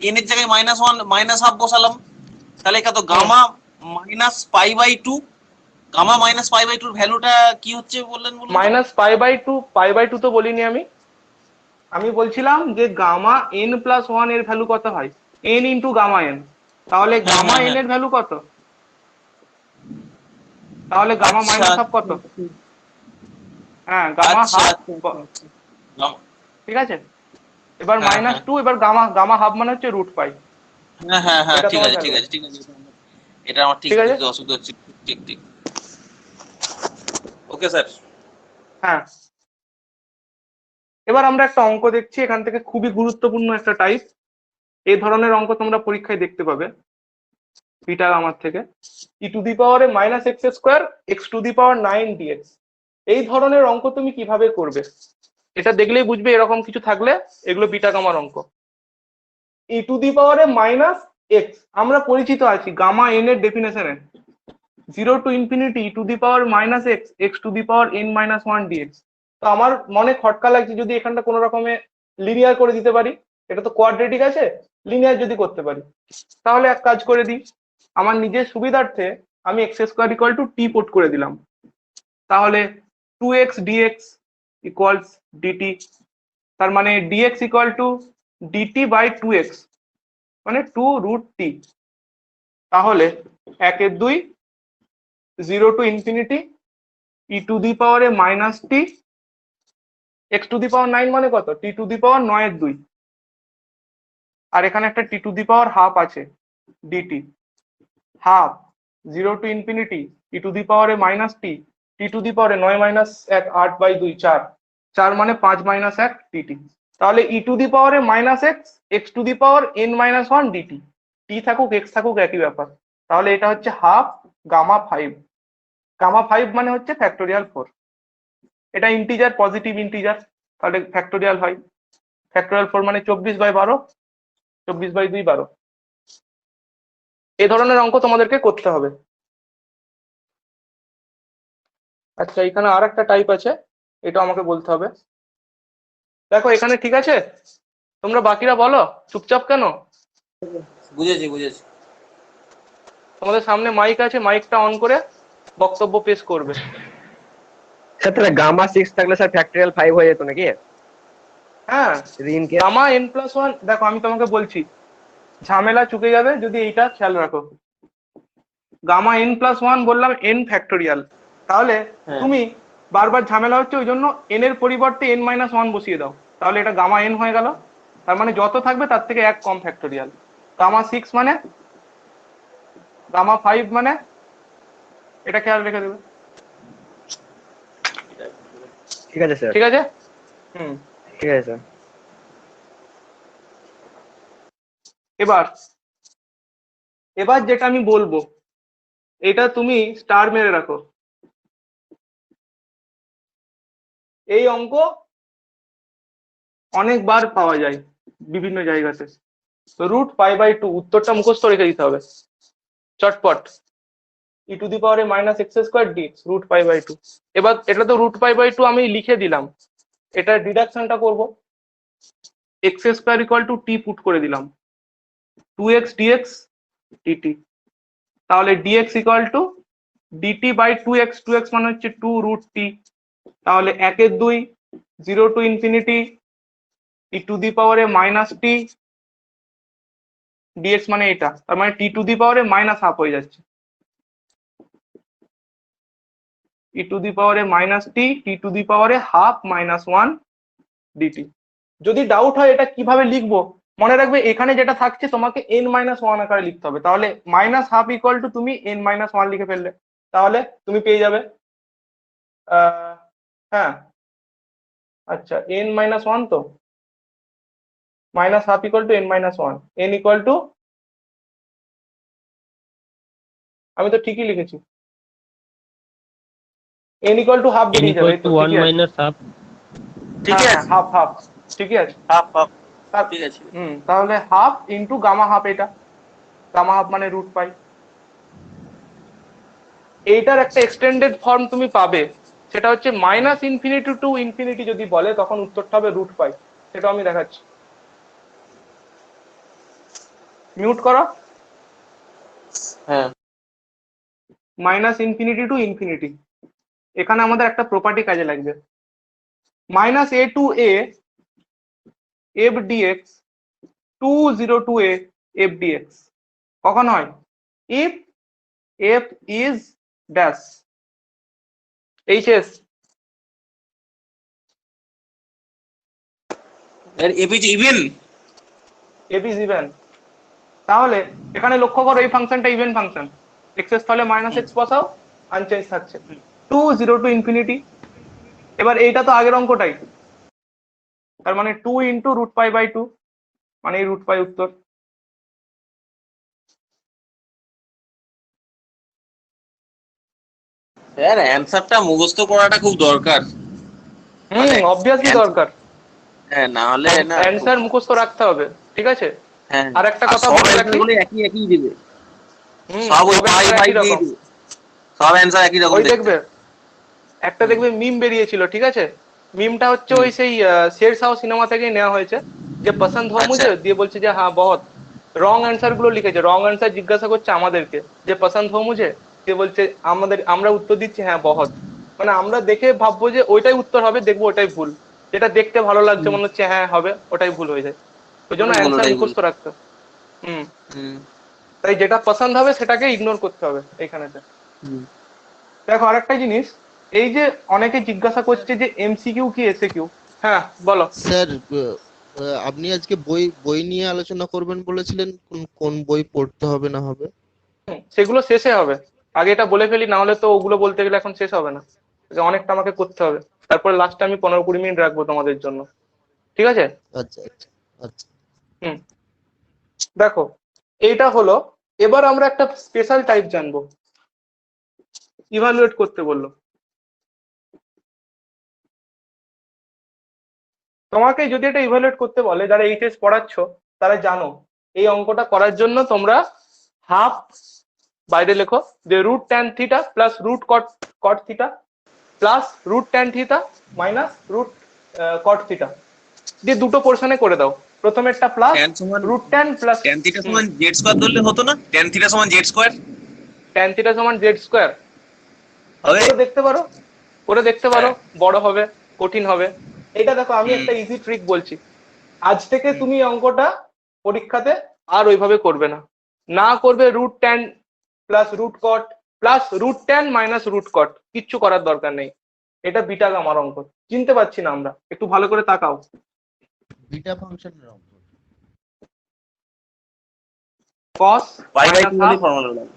এন এর জায়গায় -1 মাইনাস হাফ বসালাম, তাহলে কত gamma minus pi by two, gamma minus pi by টুর ভ্যালুটা কি হচ্ছে বললেন বলুন তো? মাইনাস পাই বাই টু তো বলিনি আমি, আমি বলছিলাম যে গামা এন প্লাস ওয়ান এর ভ্যালু কত হয়, এন ইন্টু গামা এন। তাহলে গামা এন এর ভ্যালু কত, তাহলে গামা আচ্ছা, মাইনাস হাফ কত? হ্যাঁ গামা আচ্ছা, হাফ, গামা- ঠিক আছে। এবার হ্যাঁ, মাইনাস হ্যাঁ। টু, এবার গামা গামা হাফ মানে হচ্ছে রুট পাই। হ্যাঁ হ্যাঁ হ্যাঁ, এটা ঠিক তোমার আছে ঠিক ভ্যালু, আছে ঠিক আছে, এটা আমার ঠিক ঠিক আছে। বুঝতে অসুবিধা হচ্ছে। ঠিক ঠিক, ওকে স্যার। হ্যাঁ, এবার আমরা একটা অঙ্ক দেখছি এখান থেকে, খুবই গুরুত্বপূর্ণ একটা টাইপ। এই ধরনের অঙ্ক তোমরা পরীক্ষায় দেখতে পাবে বিটা গামার থেকে। E to the power minus x square x to the power 9 dx, এই ধরনের অঙ্ক তুমি কিভাবে করবে এটা দেখলেই বুঝবে। এরকম কিছু থাকলে এগুলো বিটা গামার অঙ্ক। E to the power minus x, আমরা পরিচিত আছি গামা এন এর ডেফিনেশনে, 0 to ∞ to the power minus x x to the power n minus one dx. তো আমার মনে খটকা লাগছে যদি এখানটা কোনো রকমে লিনিয়ার করে দিতে পারি, এটা তো কোয়াড্রেটিক আছে, লিনিয়ার যদি করতে পারি তাহলে এক কাজ করে দিই, আমার নিজের সুবিধার্থে আমি x square equal to t put করে দিলাম। তাহলে 2x dx ইকুয়ালস ডিটি, তার মানে dx equal to dt by 2x, মানে 2√t। তাহলে 1/2 0 to ∞ e to the power minus t x to the power 9 মানে কত, টি টু দি পাওয়ার 9/2, আর এখানে একটা t to the power half আছে dt, half 0 to ∞ e to the power minus t t to the power 9 minus 1 8/2 4, 4 মানে 5 মাইনাস 1 ডিটি। তাহলে e to the power minus x x to the power n minus one dt, t থাকুক এক্স থাকুক একই ব্যাপার। তাহলে এটা হচ্ছে হাফ গামা 5, গামা 5 মানে হচ্ছে ফ্যাক্টোরিয়াল 4। এটা ইন্টিজার, পজিটিভ ইন্টিজার, তাহলে ফ্যাক্টোরিয়াল হয়। ফ্যাক্টোরিয়াল 4 মানে 24/12, 24/2 12। এই ধরনের অঙ্ক তোমাদেরকে করতে হবে। আচ্ছা, এখানে আর একটা টাইপ আছে, এটা আমাকে বলতে হবে। দেখো এখানে ঠিক আছে, তোমরা বাকিরা বলো চুপচাপ কেন? বুঝেছি বুঝেছি। তোমাদের সামনে মাইক আছে, মাইকটা অন করে বক্তব্য পেশ করবে। স্যার তাহলে গামা 6 থাকলে স্যার ফ্যাক্টরিয়াল 5 হয়ে যেত নাকি? হ্যাঁ, ঋণ কে গামা n প্লাস ওয়ান, দেখো আমি তোমাকে বলছি, ঝামেলা চুকে যাবে যদি এইটা খেয়াল রাখো। গামা n প্লাস ওয়ান বললাম n ফ্যাক্টোরিয়াল, তাহলে হ্যাঁ। তুমি বারবার ঝামেলা হচ্ছে, ওই জন্য n এর পরিবর্তে n মাইনাস ওয়ান বসিয়ে দাও, তাহলে এটা গামা n হয়ে গেল। তার মানে যত থাকবে তার থেকে এক কম ফ্যাক্টোরিয়াল। গামা 6 মানে, গামা 5 মানে, এটা খেয়াল রেখে দেবে। ঠিক আছে স্যার, ঠিক আছে, হুম। ঠিক আছে স্যার। এবার এবার যেটা আমি বলবো এটা তুমি স্টার মেরে রাখো। এই অঙ্ক অনেকবার পাওয়া যায় বিভিন্ন জায়গাতে। তো √π/2 উত্তরটা মুখস্থ রেখে দিতে হবে চটপট। E to the power minus x square dx √π/2। এবার এটা তো √π/2 আমি লিখে দিলাম, এটা ডিডাকশনটা করব। X square equal to t put করে দিলাম, 2x dx dt, তাহলে dx equal to dt by 2x, 2x মানে হচ্ছে 2√t, তাহলে 1/2 0 to ∞ e to the power minus t dx মানে এটা, তার মানে t to the power minus half হয়ে যাচ্ছে। ই টু দি পাওয়ারে minus t t to the পাওয়ারে হাফ মাইনাস ওয়ান ডিটি। যদি ডাউট হয় এটা কিভাবে লিখবো, মনে রাখবে এখানে যেটা থাকছে তোমাকে এন মাইনাস ওয়ান আকারে লিখতে হবে, তাহলে মাইনাস হাফ ইকুয়াল টু তুমি এন মাইনাস ওয়ান লিখে ফেললে, তাহলে তুমি পেয়ে যাবে হ্যাঁ আচ্ছা এন মাইনাস ওয়ান, তো minus half equal to N minus one, N equal two, আমি তো ঠিকই লিখেছি, N equal to half n বেরিয়ে যাবে, equal to 1 minus half. ঠিকই আছে, হাফ হাফ ঠিকই আছে। হাফ হাফ ঠিক আছে। তাহলে হাফ ইন্টু গামা হাফ, এটা গামা হাফ মানে রুট পাই। এইটার একটা এক্সটেন্ডেড ফর্ম তুমি পাবে, সেটা হচ্ছে মাইনাস ইনফিনিটি টু ইনফিনিটি যদি বলে তখন উত্তরটা হবে রুট পাই, সেটা আমি দেখাচ্ছি। মিউট করো। হ্যাঁ মাইনাস ইনফিনিটি টু ইনফিনিটি, এখানে আমাদের একটা প্রপার্টি কাজে লাগবে, minus a to a f dx to zero to a f dx কখন হয়, if f is dash HS f is even, f is even. তাহলে এখানে লক্ষ্য করো এই ফাংশনটা ইভেন ফাংশন, এক্সেস তাহলে মাইনাস এক্স বসাও, আনচেঞ্জ থাকছে, টু জিরো টু ইনফিনিটি। এবার এইটা তো আগের অঙ্কটাই, তার মানে two into root pi by two, মানে এই রুট পাই উত্তর। স্যার অ্যানসারটা মুখস্থ করাটা খুব দরকার, মানে অবভিয়াসলি দরকার, হ্যাঁ না হলে না অ্যান্সার মুখস্থ রাখতে হবে, ঠিক আছে। হ্যাঁ আর একটা কথা সব বলে রাখি, অ্যান্সারগুলো একই একই দিবে, হুম, সব ওই সব ভাই answer ভাই একই দিয়ে রকম। দিবে, সব অ্যান্সার একই রকম ওই দেখতে। দেখবে একটা দেখবে মিম বেরিয়েছিল, ঠিক আছে, মিমটা হচ্ছে ওই সেই শেরশাহ সিনেমা থেকে নেওয়া হয়েছে, যে পছন্দ হো আচ্ছা। মুঝে দিয়ে বলছে যে হ্যাঁ বহুত, রং অ্যান্সার গুলো লিখেছে, রং অ্যান্সার জিজ্ঞাসা করছে আমাদেরকে যে পছন্দ হো মুঝে, দিয়ে বলছে আমরা উত্তর দিচ্ছি হ্যাঁ বহুত, মানে আমরা দেখে ভাববো যে ওইটাই উত্তর হবে, দেখবো ওটাই ভুল, যেটা দেখতে ভালো লাগছে মনে হচ্ছে হ্যাঁ হবে, ওটাই ভুল হয়ে যায়, ওই জন্য ওটাই ভুল, অ্যান্সার ওটাই ভুল। মুখস্থ রাখতে হবে। হুম, হুম তাই যেটা পছন্দ হবে সেটাকে ইগনোর করতে হবে এইখানেতে। হুম। দেখো আরেকটা জিনিস, এই যে অনেকে জিজ্ঞাসা করছে যে এমসিকিউ কি এসএকিউ, হ্যাঁ বলো। স্যার আপনি আজকে বই বই নিয়ে আলোচনা করবেন বলেছিলেন, কোন কোন বই পড়তে হবে না হবে? সেগুলো শেষে হবে, আগে এটা বলে ফেলি, না হলে তো ওগুলো বলতে গেলে এখন শেষ হবে না, অনেকটা আমাকে করতে হবে, তারপরে লাস্টে আমি 15-20 মিনিট রাখবো তোমাদের জন্য, ঠিক আছে। আচ্ছা আচ্ছা আচ্ছা। হুম, দেখো এইটা হলো, এবার আমরা একটা স্পেশাল টাইপ জানবো, ইভালুয়েট করতে বললো। তোমাকে যদি এটা ইভালুয়েট করতে বলে, যারা এইচএস পড়াচ্ছ তারা জানো এই অঙ্কটা করার জন্য তোমরা হাফ বাইরে লেখো, যে root tan theta plus root cot theta plus root tan theta minus root cot theta দিয়ে দুটো পোর্শনে করে দাও, প্রথমেরটা প্লাস tan সমান root tan plus tan theta সমান z স্কয়ার ধরলে হতো না, tan থিটা সমান z স্কয়ার ট্যান থিটা সমান জেড স্কোয়ার, হবে। করে দেখতে পারো, করে দেখতে পারো, বড় হবে কঠিন হবে। এটা দেখো আমি একটা ইজি ট্রিক বলছি, আজ থেকে তুমি এই অঙ্কটা পরীক্ষাতে আর ওইভাবে করবে না, না করবে root tan plus root cot plus root tan minus root cot, কিচ্ছু করার দরকার নেই, এটা বিটা গামার অঙ্ক, চিনতে পারছি না আমরা, একটু ভালো করে তাকাও। বিটা ফাংশনের অঙ্ক। কস পাই বাই 2 হলে ফর্মুলা লাগে।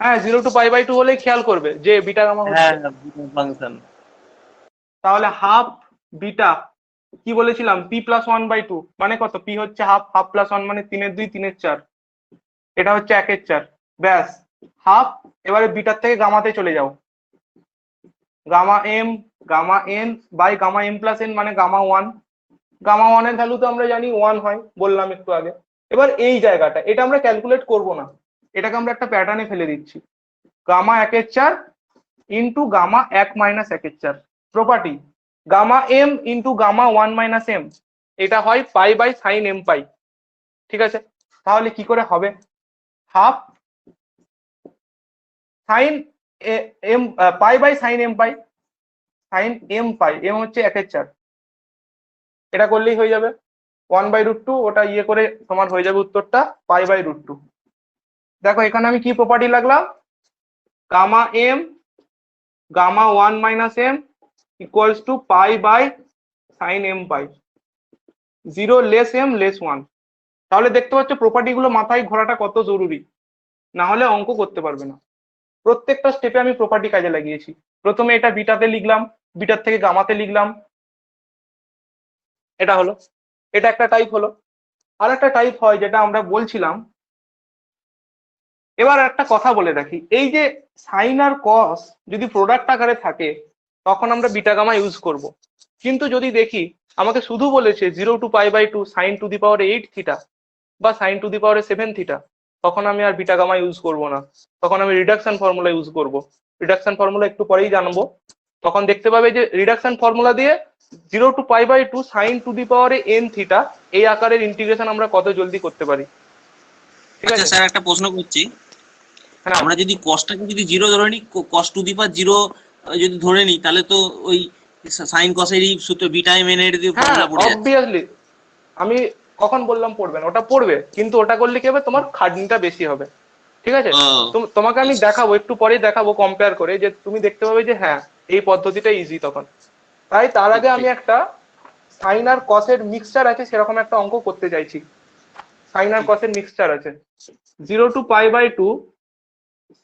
হ্যাঁ 0 to π/2 হলেই খেয়াল করবে যে বিটা গামা হ্যাঁ হচ্ছে, ফাংশন। তাহলে হাফ বিটা কি বলেছিলাম পি প্লাস 1/2, মানে কত, পি হচ্ছে হাফ, হাফ প্লাস 1 মানে 3/2 3/4, এটা হচ্ছে 1/4, ব্যাস হাফ। এবারে বিটার থেকে গামাতে চলে যাও, gamma m gamma n by gamma m plus n মানে গামা 1, গামা 1 এর ভ্যালু তো আমরা জানি 1 হয়, বললাম একটু আগে। এবার এই জায়গাটা এটা আমরা ক্যালকুলেট করব না, এটাকে আমরা একটা প্যাটার্নে ফেলে দিচ্ছি, gamma 1/4 into gamma 1 minus 1/4, property gamma m into gamma 1 minus m, এটা হয় pi by sine m pi, ঠিক আছে। তাহলে কি করে হবে, half sine m pi by sine m pi, sine m pi, m হচ্ছে 1/4, এটা করলেই হয়ে যাবে 1/√2, ওটা ইয়ে করে তোমার হয়ে যাবে উত্তরটা π/√2। দেখো এখানে আমি কি প্রপার্টি লাগলাম, gamma m gamma 1 minus m equals to pi by sine m pi, 0 less m less 1। তাহলে দেখতে পাচ্ছ প্রপার্টি গুলো মাথায় ঘোরাটা কত জরুরি, না হলে অঙ্ক করতে পারবে না। প্রত্যেকটা স্টেপে আমি প্রপার্টি কাজে লাগিয়েছি। প্রথমে এটা বিটাতে লিখলাম, বিটার থেকে গামাতে লিখলাম, এটা হলো, এটা একটা টাইপ হলো। আর একটা টাইপ হয় যেটা আমরা বলছিলাম। এবার একটা কথা বলে রাখি, এই যে সাইন আর কস যদি প্রোডাক্ট আকারে থাকে তখন আমরা বিটা গামা ইউজ করব। কিন্তু যদি দেখি আমাকে শুধু বলেছে 0 to π/2 sine to the power 8 theta বা sine to the power 7 theta, তখন আমি আর বিটা গামা ইউজ করব না, তখন আমি রিডাকশন ফর্মুলা ইউজ করব। রিডাকশন ফর্মুলা একটু পরেই জানবো। তখন দেখতে পাবে যে রিডাকশন ফর্মুলা দিয়ে 0 to π/2 sine to the power n theta এই আকারের ইন্টিগ্রেশন আমরা কত জলদি করতে পারি। ঠিক আচ্ছা আছে, স্যার, একটা প্রশ্ন করছি। হ্যাঁ আমরা যদি কসটাকে যদি 0 ধরে নিই, cos টু দি পাওয়ার 0 যদি ধরে নিই, তাহলে তো ওই সাইন কসেরই সূত্র বিটা এম এন এর হ্যাঁ ফর্মুলা পড়ে যাচ্ছে। অবভিয়াসলি। আমি কখন বললাম পড়বে না, ওটা পড়বে, কিন্তু ওটা করলে কি হবে, তোমার খাটনিটা বেশি হবে। ঠিক আছে, তোমাকে আমি দেখাবো, একটু পরেই দেখাবো কম্পেয়ার করে, যে তুমি দেখতে পাবে যে হ্যাঁ এই পদ্ধতিটা ইজি তখন। তাই তার আগে আমি একটা সাইন আর কসের মিক্সচার আছে সেরকম একটা অঙ্ক করতে চাইছি। সাইন আর কসের মিক্সচার আছে 0 to π/2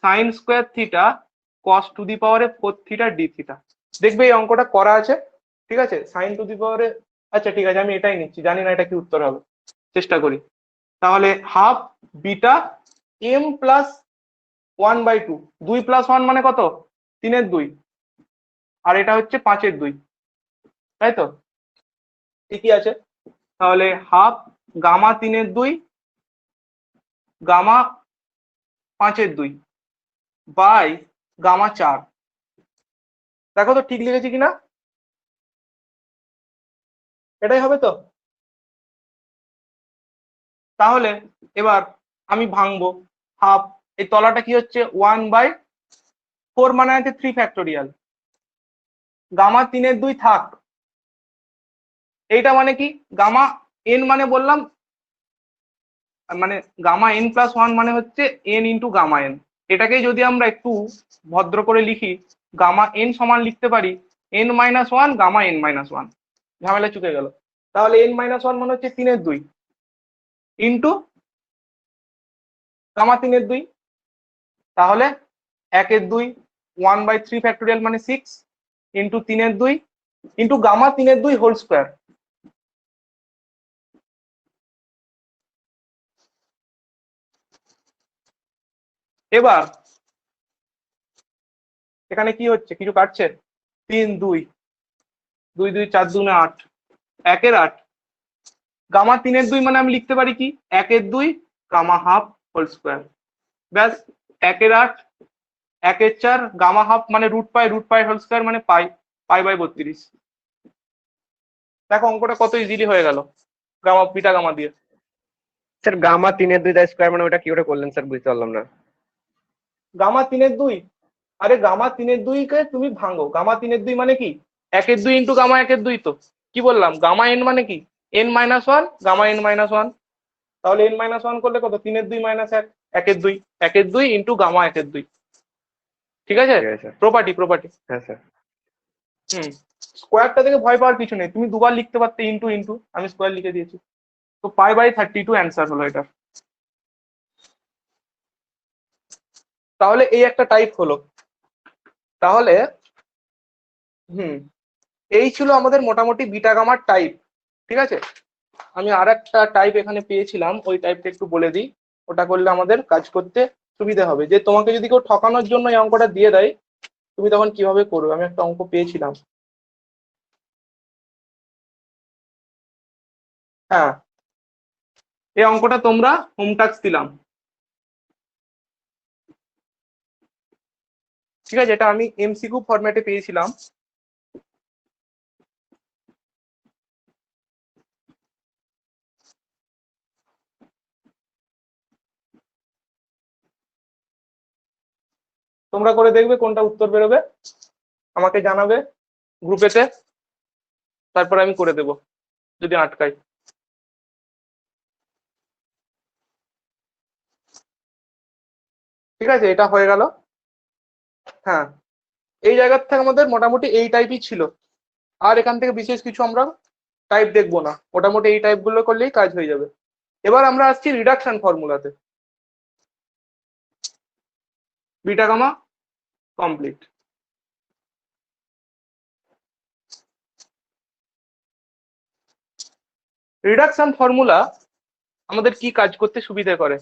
sine square theta cos to the পাওয়ারে 4 থিটা ডি থিটা। দেখবে এই অঙ্কটা করা আছে। ঠিক আছে, সাইন টু দি পাওয়ারে, আচ্ছা ঠিক আছে আমি এটাই নিচ্ছি, জানি না এটা কি উত্তর হবে, চেষ্টা করি। তাহলে হাফ বিটা এম প্লাস 1/2, 2 + 1 মানে কত, 3/2, আর এটা হচ্ছে 5/2, তাই তো? ঠিকই আছে। তাহলে half gamma 3/2 gamma 5/2 by gamma 4। দেখো তো ঠিক লিখেছি কিনা, এটাই হবে তো? তাহলে এবার আমি ভাঙবো। হাফ, এই তলাটা কি হচ্ছে 1/4 মানে আছে 3 ফ্যাক্টোরিয়াল, গামা 3/2 থাক। এইটা মানে কি, গামা এন মানে বললাম, মানে গামা n+1 মানে হচ্ছে n ইন্টু গামা এন। এটাকেই যদি আমরা একটু ভদ্র করে লিখি, গামা এন সমান লিখতে পারি n-1 গামা n-1, ঝামেলা চুকে গেল। তাহলে n-1 মানে হচ্ছে 3/2 ইন্টু গামা 3/2, তাহলে 1/2, 1/3 ফ্যাক্টোরিয়াল মানে 6 into 3/2 into gamma 3/2 whole square. এবার এখানে কি হচ্ছে, কিছু কাটছে, 3 2 2 2 4 2 8, 1/8 গামা 3/2 মানে আমি লিখতে পারি কি 1/2 গামা হাফ হোল স্কোয়ার, ব্যাস। 1/8 1/4 গামা হাফ মানে √π হোল স্কোয়ার মানে π/32। দেখো অঙ্কটা কত ইজিলি হয়ে গেল গামা বিটা গামা দিয়ে। স্যার গামা 3/2 স্কোয়ার মানে ওটা কি করে করলেন স্যার, বুঝতে পারলাম না। গামা 3/2, আরে গামা 3/2 কে তুমি ভাঙো, গামা 3/2 মানে কি 1/2 ইন্টু গামা 1/2, তো কি বললাম, গামা এন মানে কি n-1 গামা n-1, তাহলে n-1 করলে কত, 3/2 - 1, 1/2, 1/2 ইন্টু গামা 1/2। ঠিক আছে, ঠিক আছে স্যার। প্রপার্টি। হ্যাঁ স্যার। হুম, স্কোয়ারটা থেকে ভয় পাওয়ার কিছু নেই, তুমি দুবার লিখতে পারতে ইন্টু ইন্টু, আমি স্কোয়ার লিখে দিয়েছি। তো π/32 অ্যান্সার হলো এটা। তাহলে এই একটা টাইপ হলো। তাহলে হুম, এই ছিল আমাদের মোটামুটি বিটা গামার টাইপ। ঠিক আছে, আমি আর একটা টাইপ এখানে পেয়েছিলাম, ওই টাইপটা একটু বলে দিই। ওটা করলে আমাদের কাজ করতে সুবিধা হবে, যে তোমাকে যদি কেউ ঠকানোর জন্য এই অঙ্কটা দিয়ে দেয় তুমি তখন কিভাবে করবে। আমি একটা অঙ্ক পেয়েছিলাম, হ্যাঁ এই অঙ্কটা তোমরা হোম টাস্ক দিলাম। ঠিক আছে, এটা আমি এমসিকিউ ফরম্যাটে পেয়েছিলাম। তোমরা করে দেখবে কোনটা উত্তর বেরোবে, আমাকে জানাবে গ্রুপেতে, তারপর আমি করে দেব যদি আটকাই। ঠিক আছে, এটা হয়ে গেল। হ্যাঁ, এই জায়গার থেকে আমাদের মোটামুটি এই টাইপই ছিল, আর এখান থেকে বিশেষ কিছু আমরা টাইপ দেখবো না, মোটামুটি এই টাইপগুলো করলেই কাজ হয়ে যাবে। এবার আমরা আসছি রিডাকশন ফর্মুলাতে। Beta gamma complete. Reduction formula আমাদের কি কাজ করতে সুবিধা করে?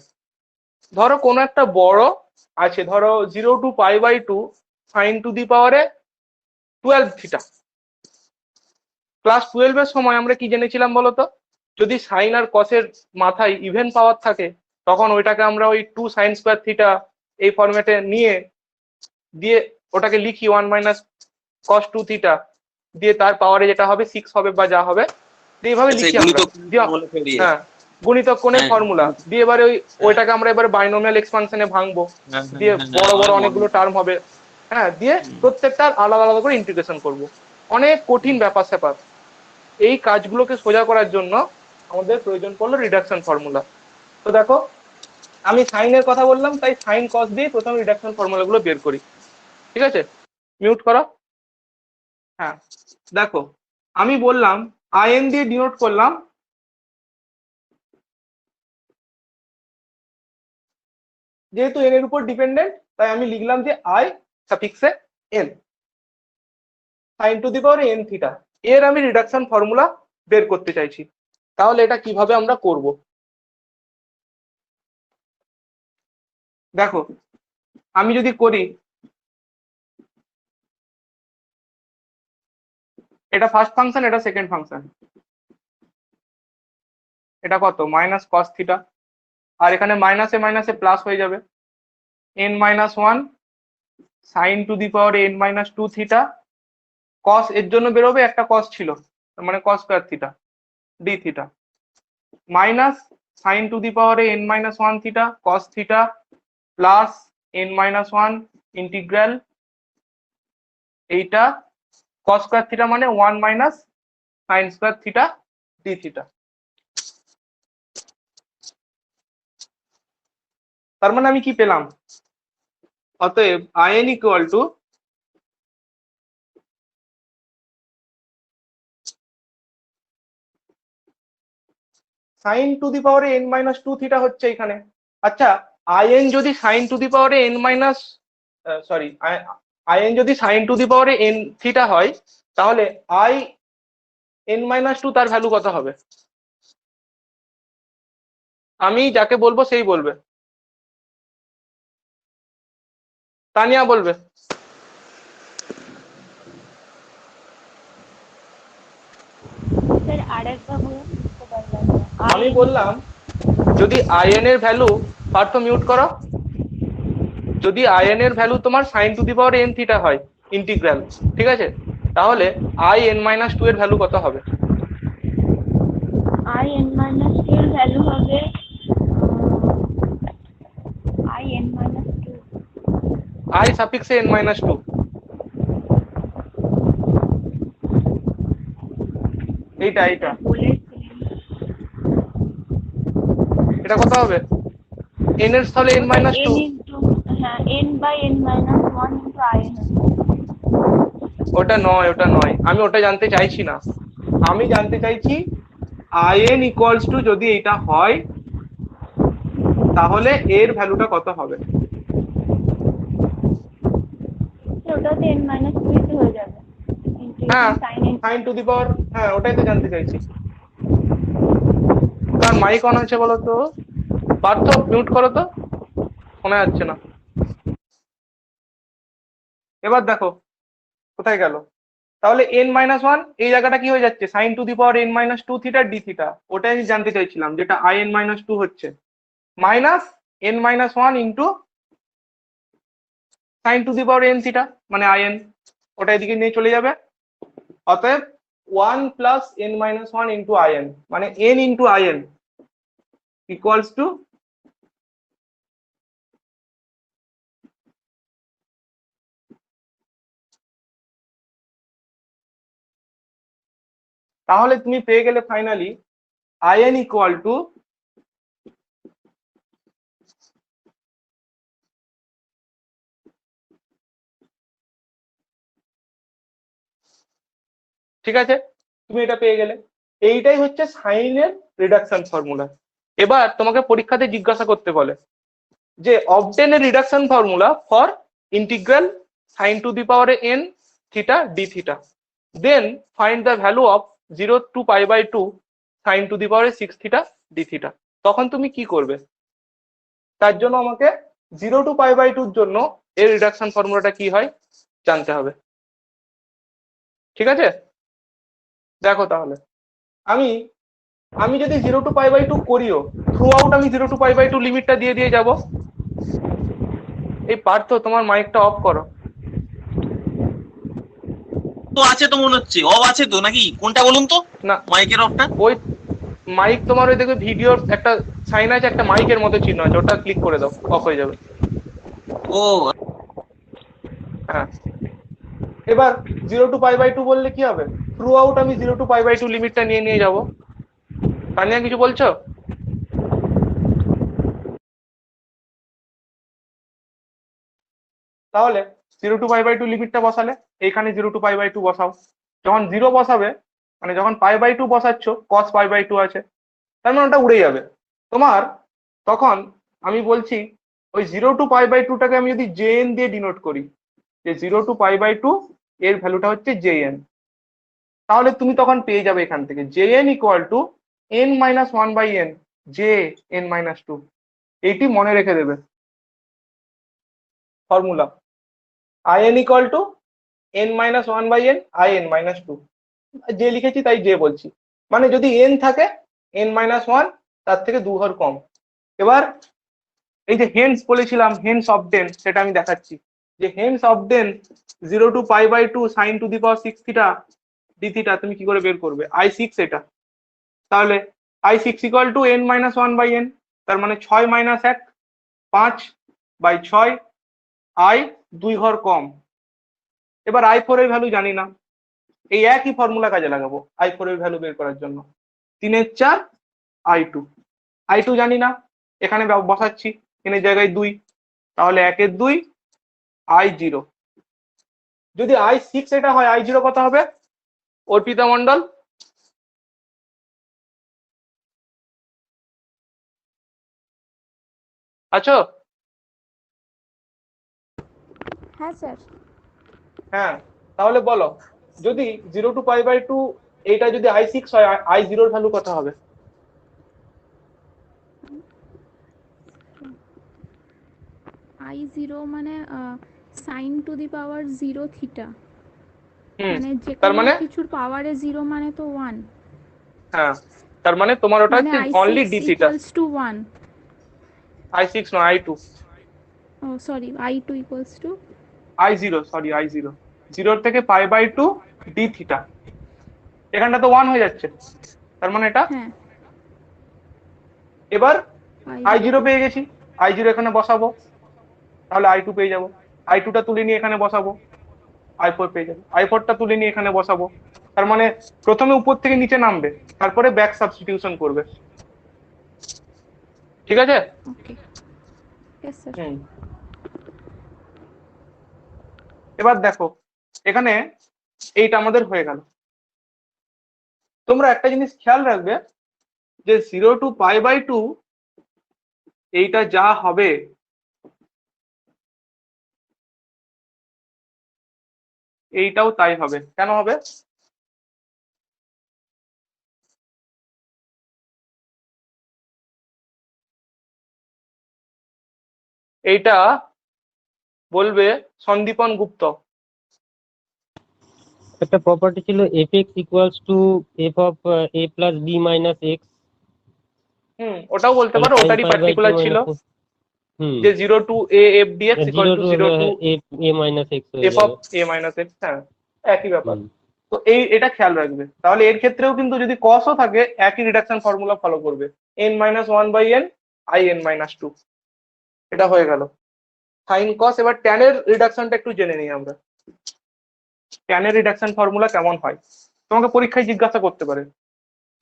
ধরো কোনো একটা বড় আছে, ধরো 0 to π/2 sin টু দি পাওয়ারে 12 থিটা। ক্লাস 12 এর সময় আমরা কি জেনেছিলাম বলতো? যদি সাইন আর কসের মাথায় ইভেন পাওয়ার থাকে তখন ওইটাকে আমরা ওই 2 sin স্কোয়ার থিটা এই ফরম্যাটে নিয়ে দিয়ে ওটাকে লিখি 1 - cos 2 থিটা দিয়ে তার পাওয়ারে যেটা হবে 6 হবে বা যা হবে দিয়ে এইভাবে আচ্ছা, লিখি আমরা। গুণিতক দিয়ে ফর্মুলা ফেরিয়ে। হ্যাঁ, গুণিতক কোণের হ্যাঁ। ফর্মুলা দিয়ে এবারে ওইটাকে আমরা এবারে বাইনোমিয়াল এক্সপানশনে ভাঙবো, দিয়ে বড় বড় অনেকগুলো টার্ম হবে। হ্যাঁ, দিয়ে প্রত্যেকটার আলাদা আলাদা করে ইন্টিগ্রেশন করব। অনেক কঠিন ব্যাপার স্যাপার। এই কাজগুলোকে সোজা করার জন্য আমাদের প্রয়োজন পড়লো রিডাকশন ফর্মুলা। তো দেখো, আমি সাইনের কথা বললাম, তাই সাইন কস দিয়ে প্রথমে রিডাকশন ফর্মুলাগুলো বের করি। ঠিক আছে, মিউট করো। হ্যাঁ, দেখো আমি বললাম আইএন দিয়ে ডিনোট করলাম যেহেতু এন এর উপর ডিপেন্ডেন্ট, তাই আমি লিখলাম যে আই সাফিক্সে n sine to the power n theta. এর আমি রিডাকশন ফর্মুলা বের করতে চাইছি। তাহলে এটা কিভাবে আমরা করব? দেখো, আমি যদি করি, এটা ফার্স্ট ফাংশন, এটা সেকেন্ড ফাংশন, এটা কত মাইনাস কস থিটা, আর এখানে মাইনাসে মাইনাসে প্লাস হয়ে যাবে n-1 sine to the power n-2 theta. Cos এর জন্য বেরোবে, একটা কস ছিল মানে cos square theta d theta, minus sine to the power n-1 theta cos theta plus n-1 integral এইটা কস স্কয়ার থিটা মানে 1 minus sine square theta d theta. তার মানে আমি কি পেলাম? অতএব I n equal to sine to the power n-2 theta হচ্ছে এখানে। আচ্ছা, আইএন যদি সাইন টু দি পাওয়ারে আইএন যদি সাইন টু দি পাওয়ারে n থিটা হয়, তাহলে আই n-2 তার ভ্যালু কত হবে? আমি যাকে বলবো সেই বলবে। তানিয়া বলবে। স্যার আরেকবার বলুন, বুঝতে পারলাম না। আমি বললাম যদি আইএন এর ভ্যালু, পার্থ মিউট করো, যদি আইএন এর ভ্যালু তোমার sine to the power n theta হয় ইন্টিগ্রাল, ঠিক আছে, তাহলে আই n-2 এর ভ্যালু কত হবে? i(n-2) এর ভ্যালু হবে i(n-2) আই সাফিক্সে n-2, এইটা এটা কত হবে? n এর স্থলে n-2। হ্যাঁ, n/n-1 into in ওটা নয়, আমি ওটা জানতে চাইছি না। আমি জানতে চাইছি আইএন ইকুয়ালস টু যদি এটা হয় তাহলে এর ভ্যালুটা কত হবে? ওটাতে n-2 হয়ে যাবে। হ্যাঁ, sin n sine to the power, হ্যাঁ ওটাই তো জানতে চাইছি। কার মাইক অন আছে বলো তো? পার্থ মিউট করো তো, শোনা যাচ্ছে না। এবার দেখো কোথায় গেল। তাহলে n-1 এই জায়গাটা কি হয়ে যাচ্ছে? Sine to the power n-2 theta d theta, ওটাই আমি জানতে চাইছিলাম, যেটা in-2 হচ্ছে minus n-1 into sine to the power n theta মানে in, ওটা এদিকে নিয়ে চলে যাবে। অতএব 1 প্লাস n-1 ইন্টু in মানে n into in equals to তাহলে তুমি পেয়ে গেলে ফাইনালি in ইকুয়াল টু ঠিক আছে, তুমি এটা পেয়ে গেলে। এইটাই হচ্ছে সাইনের রিডাকশন ফর্মুলা। এবার তোমাকে পরীক্ষাতে জিজ্ঞাসা করতে বলে যে অবটেনের reduction formula for integral sine to the power n theta d theta, then find the value of 0 to π/2 sine to the power 6 theta d theta. তখন তুমি কি করবে? তার জন্য আমাকে 0 to π/2 এর জন্য এর রিডাকশন ফর্মুলাটা কি হয় জানতে হবে। ঠিক আছে, দেখো তাহলে আমি আমি যদি 0 to π/2 করিও, থ্রু আউট আমি 0 to π/2 লিমিটটা দিয়ে দিয়ে যাব। এই পার্থ, তোমার মাইকটা অফ করো। তো আছে তো মনে হচ্ছে, অফ আছে তো নাকি? কোনটা বলুন তো না, মাইকের অফটা? ওই মাইক তোমার ওই দেখবে ভিডিওর একটা সাইন আছে, একটা মাইকের মতো চিহ্ন আছে, ওটা ক্লিক করে দাও, অফ হয়ে যাবে। ও হ্যাঁ, এবার 0 to π/2 বললে কি হবে? থ্রু আউট আমি 0 to π/2 লিমিটটা নিয়ে নিয়ে যাব। তানিয়া কিছু বলছো? তাহলে 0 to π/2 লিমিটটা বসালে এইখানে 0 to π/2 বসাও। যখন 0 বসাবে, মানে যখন π/2 বসাচ্ছ, cos π/2 আছে, তার মানে ওটা উড়ে যাবে তোমার। তখন আমি বলছি ওই 0 to π/2টাকে আমি যদি jn দিয়ে ডিনোট করি, যে 0 to π/2 এর ভ্যালুটা হচ্ছে jn, তাহলে তুমি তখন পেয়ে যাবে এখান থেকে jn equal to n-1/n jn-2। এইটি মনে রেখে দেবে formula, in equal two n-1/n in-2। যে লিখেছি তাই যে বলছি, মানে যদি n থাকে n-1 তার থেকে 2 ঘর কম। এবার এই যে হেন্স বলেছিলাম, হেন্স অফ ডেন, সেটা আমি দেখাচ্ছি যে hence of then 0 to π/2 sine to the power 6 theta d theta তুমি কি করে বের করবে? i6 এটা, তাহলে i6 ইকুয়াল টু n-1/n, তার মানে 6 - 1 5/6 i 2 ঘর কম। এবার i4 এর ভ্যালু জানি না, এই একই ফর্মুলা কাজে লাগাবো i4 এর ভ্যালু বের করার জন্য। 3-4 i2, i2 জানি না, এখানে বসাচ্ছি n এর জায়গায় 2, তাহলে 1-2 i0। যদি i6 এটা হয়, i0 কত হবে অর্পিতা মন্ডল? আছো? হ্যাঁ স্যার। হ্যাঁ, তাহলে বলো যদি 0 to π/2 এইটা যদি i6 হয়, i0 এর ভ্যালু কত হবে? I0 মানে sine to the power 0 theta, মানে যে তার কোনো মানে কিছুর পাওয়ারে 0 মানে তো 1, হ্যাঁ, তার মানে তোমার ওটা মানে হচ্ছে only I6 d theta. Equals to 1। i6 নয়, i2। Oh sorry, I2 equals to i0, sorry i0, 0 থেকে π/2 ডি থিটা, এখানটা তো 1 হয়ে যাচ্ছে, তার মানে এটা। হ্যাঁ এবার I0 i0 পেয়ে গেছি, i0 এখানে বসাবো, তাহলে i2 পেয়ে যাবো। i2টা তুলে নিয়ে এখানে বসাবো, i4 পেয়ে যাবো। i4টা তুলে নিয়ে এখানে বসাবো, তার মানে প্রথমে উপর থেকে নিচে নামবে, তারপরে ব্যাক সাবস্টিটিউশন করবে। ঠিক আছে? ওকে, ইয়েস স্যার। হুম, এবার দেখো এখানে এইটা আমাদের হয়ে গেল। তোমরা একটা জিনিস খেয়াল রাখবে যে 0 to π/2 এইটা যা হবে, এইটাও তাই হবে। কেন হবে? এইটা বলবে সন্দীপন গুপ্ত। একটা প্রপার্টি ছিল fx equals to f of a plus b minus x, ওটাও বলতে তাহলে পারো, sin ওটারই pi বাই 2 পার্টিকুলার ছিল মাইনাস হুম যে 0 to a f dx equal 0 to to 0 to a minus x হয়ে f যাবে। of a minus x। হ্যাঁ, একই ব্যাপার। হুম তো এটা খেয়াল রাখবে, তাহলে এর ক্ষেত্রেও কিন্তু যদি cos ও থাকে একই রিডাকশন ফর্মুলা ফলো করবে, n-1/n in-2। এটা হয়ে গেল সাইন কস। এবার tan এর রিডাকশনটা একটু জেনে নিই আমরা। tan এর রিডাকশন ফর্মুলা কেমন হয় তোমাকে পরীক্ষায় জিজ্ঞাসা করতে পারে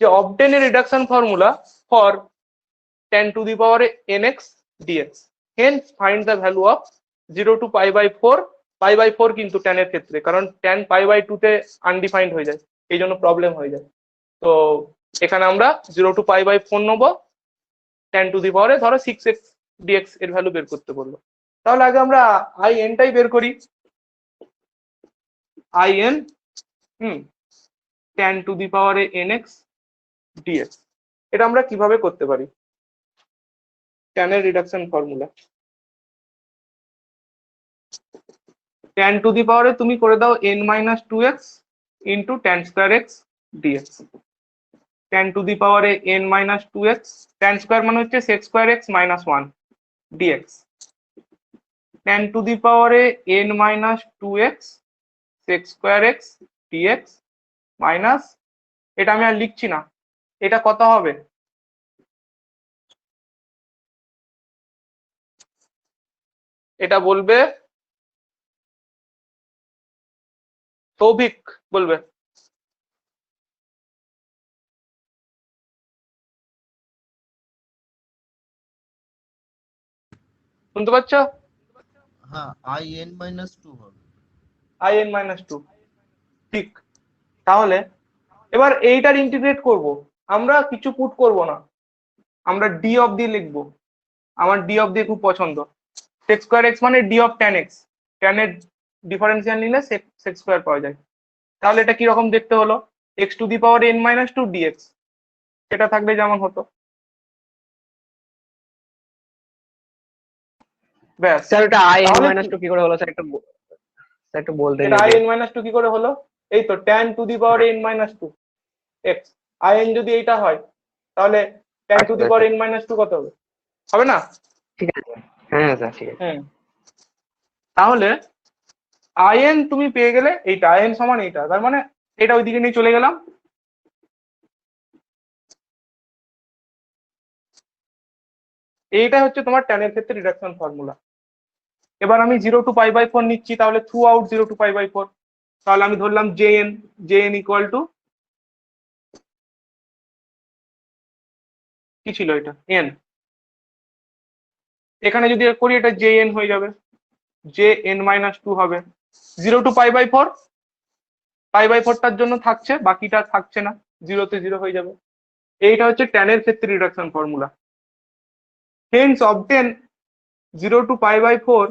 যে অবটেন এর reduction formula for tan to the power nx dx, hence find the value of 0 to π/4। π/4 কিন্তু tan এর ক্ষেত্রে, কারণ tan π/2 তে আনডিফাইন্ড হয়ে যায়, এই জন্য প্রবলেম হয়ে যায়। তো এখানে আমরা 0 to π/4 নেবো, 10⁻⁴ ধরো 6x dx এর ভ্যালু বের করতে বললো। তাহলে আগে আমরা টাই বের করি। in 10⁻nx dx। এটা আমরা কিভাবে করতে পারি? tan এর রিডাকশন ফর্মুলা। 10⁻⁴ তুমি করে দাও n-2x into tan² x dx। 10⁻n-2x, tan square মানে হচ্ছে sec² x - 1 dx। 10⁻n-2x sec² x dx minus, এটা আমি আর লিখছি না, এটা কত হবে? এটা বলবে সৌভিক, বলবে। শুনতে পাচ্ছ? হ্যাঁ, in-2 হবে। in-2, ঠিক। তাহলে এবার এইটার ইন্টিগ্রেট করব, আমরা কিছু পুট করব না, আমরা ডি অফ দিয়ে লিখবো। আমার ডি অফ দিয়ে খুব পছন্দ। sec² x মানে D of tan x, tan এর ডিফারেন্সিয়াল নিলে sec² পাওয়া যায়। তাহলে এটা কি রকম দেখতে হলো? x⁻n-2 dx, এটা থাকলে যেমন হতো। ব্যাস। স্যার ওটা তাহলে in-2 কি করে হলো স্যার, একটু বলতে এটা যদি। in-2 কি করে হলো? এই তো tan⁻n-2 x। in যদি এইটা হয় তাহলে tan⁻n-2 কত হবে? হবে না? ঠিক আছে, হ্যাঁ স্যার ঠিক আছে। তাহলে in তুমি পেয়ে গেলে এইটা, in সমান এইটা, তার মানে এটা ওইদিকে নিয়ে চলে গেলাম। এইটা হচ্ছে তোমার tan এর ক্ষেত্রে রিডাকশন ফর্মুলা। এবার আমি 0 to π/4 নিচ্ছি, তাহলে থ্রু আউট 0 to π/4। তাহলে আমি ধরলাম jn ইকুয়াল টু কি ছিল এটা, n। এখানে যদি করি এটা jn হয়ে যাবে, jn-2 হবে। 0 to π/4, π/4টার জন্য থাকছে, বাকিটা থাকছে না, 0 তে 0 হয়ে যাবে। এইটা হচ্ছে tan এর ক্ষেত্রে reduction formula. Hence obtain 0 to π/4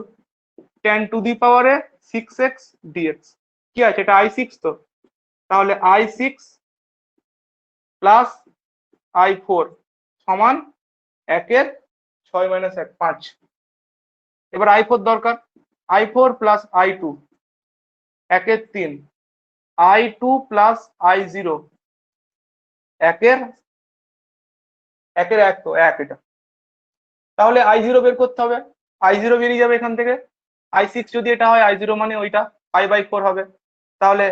tan⁻⁶x dx। কি আছে এটা? i6 তো, তাহলে i6 প্লাস i4 সমান 1/6 - 5। এবার i4 দরকার, i4 plus i2 1/3, i2 plus i0 1/1 তো 1 এটা। তাহলে i0 বের করতে হবে, i0 বেরিয়ে যাবে এখান থেকে। i6 যদি এটা হয়, i0 মানে ওইটা π/4 হবে। তাহলে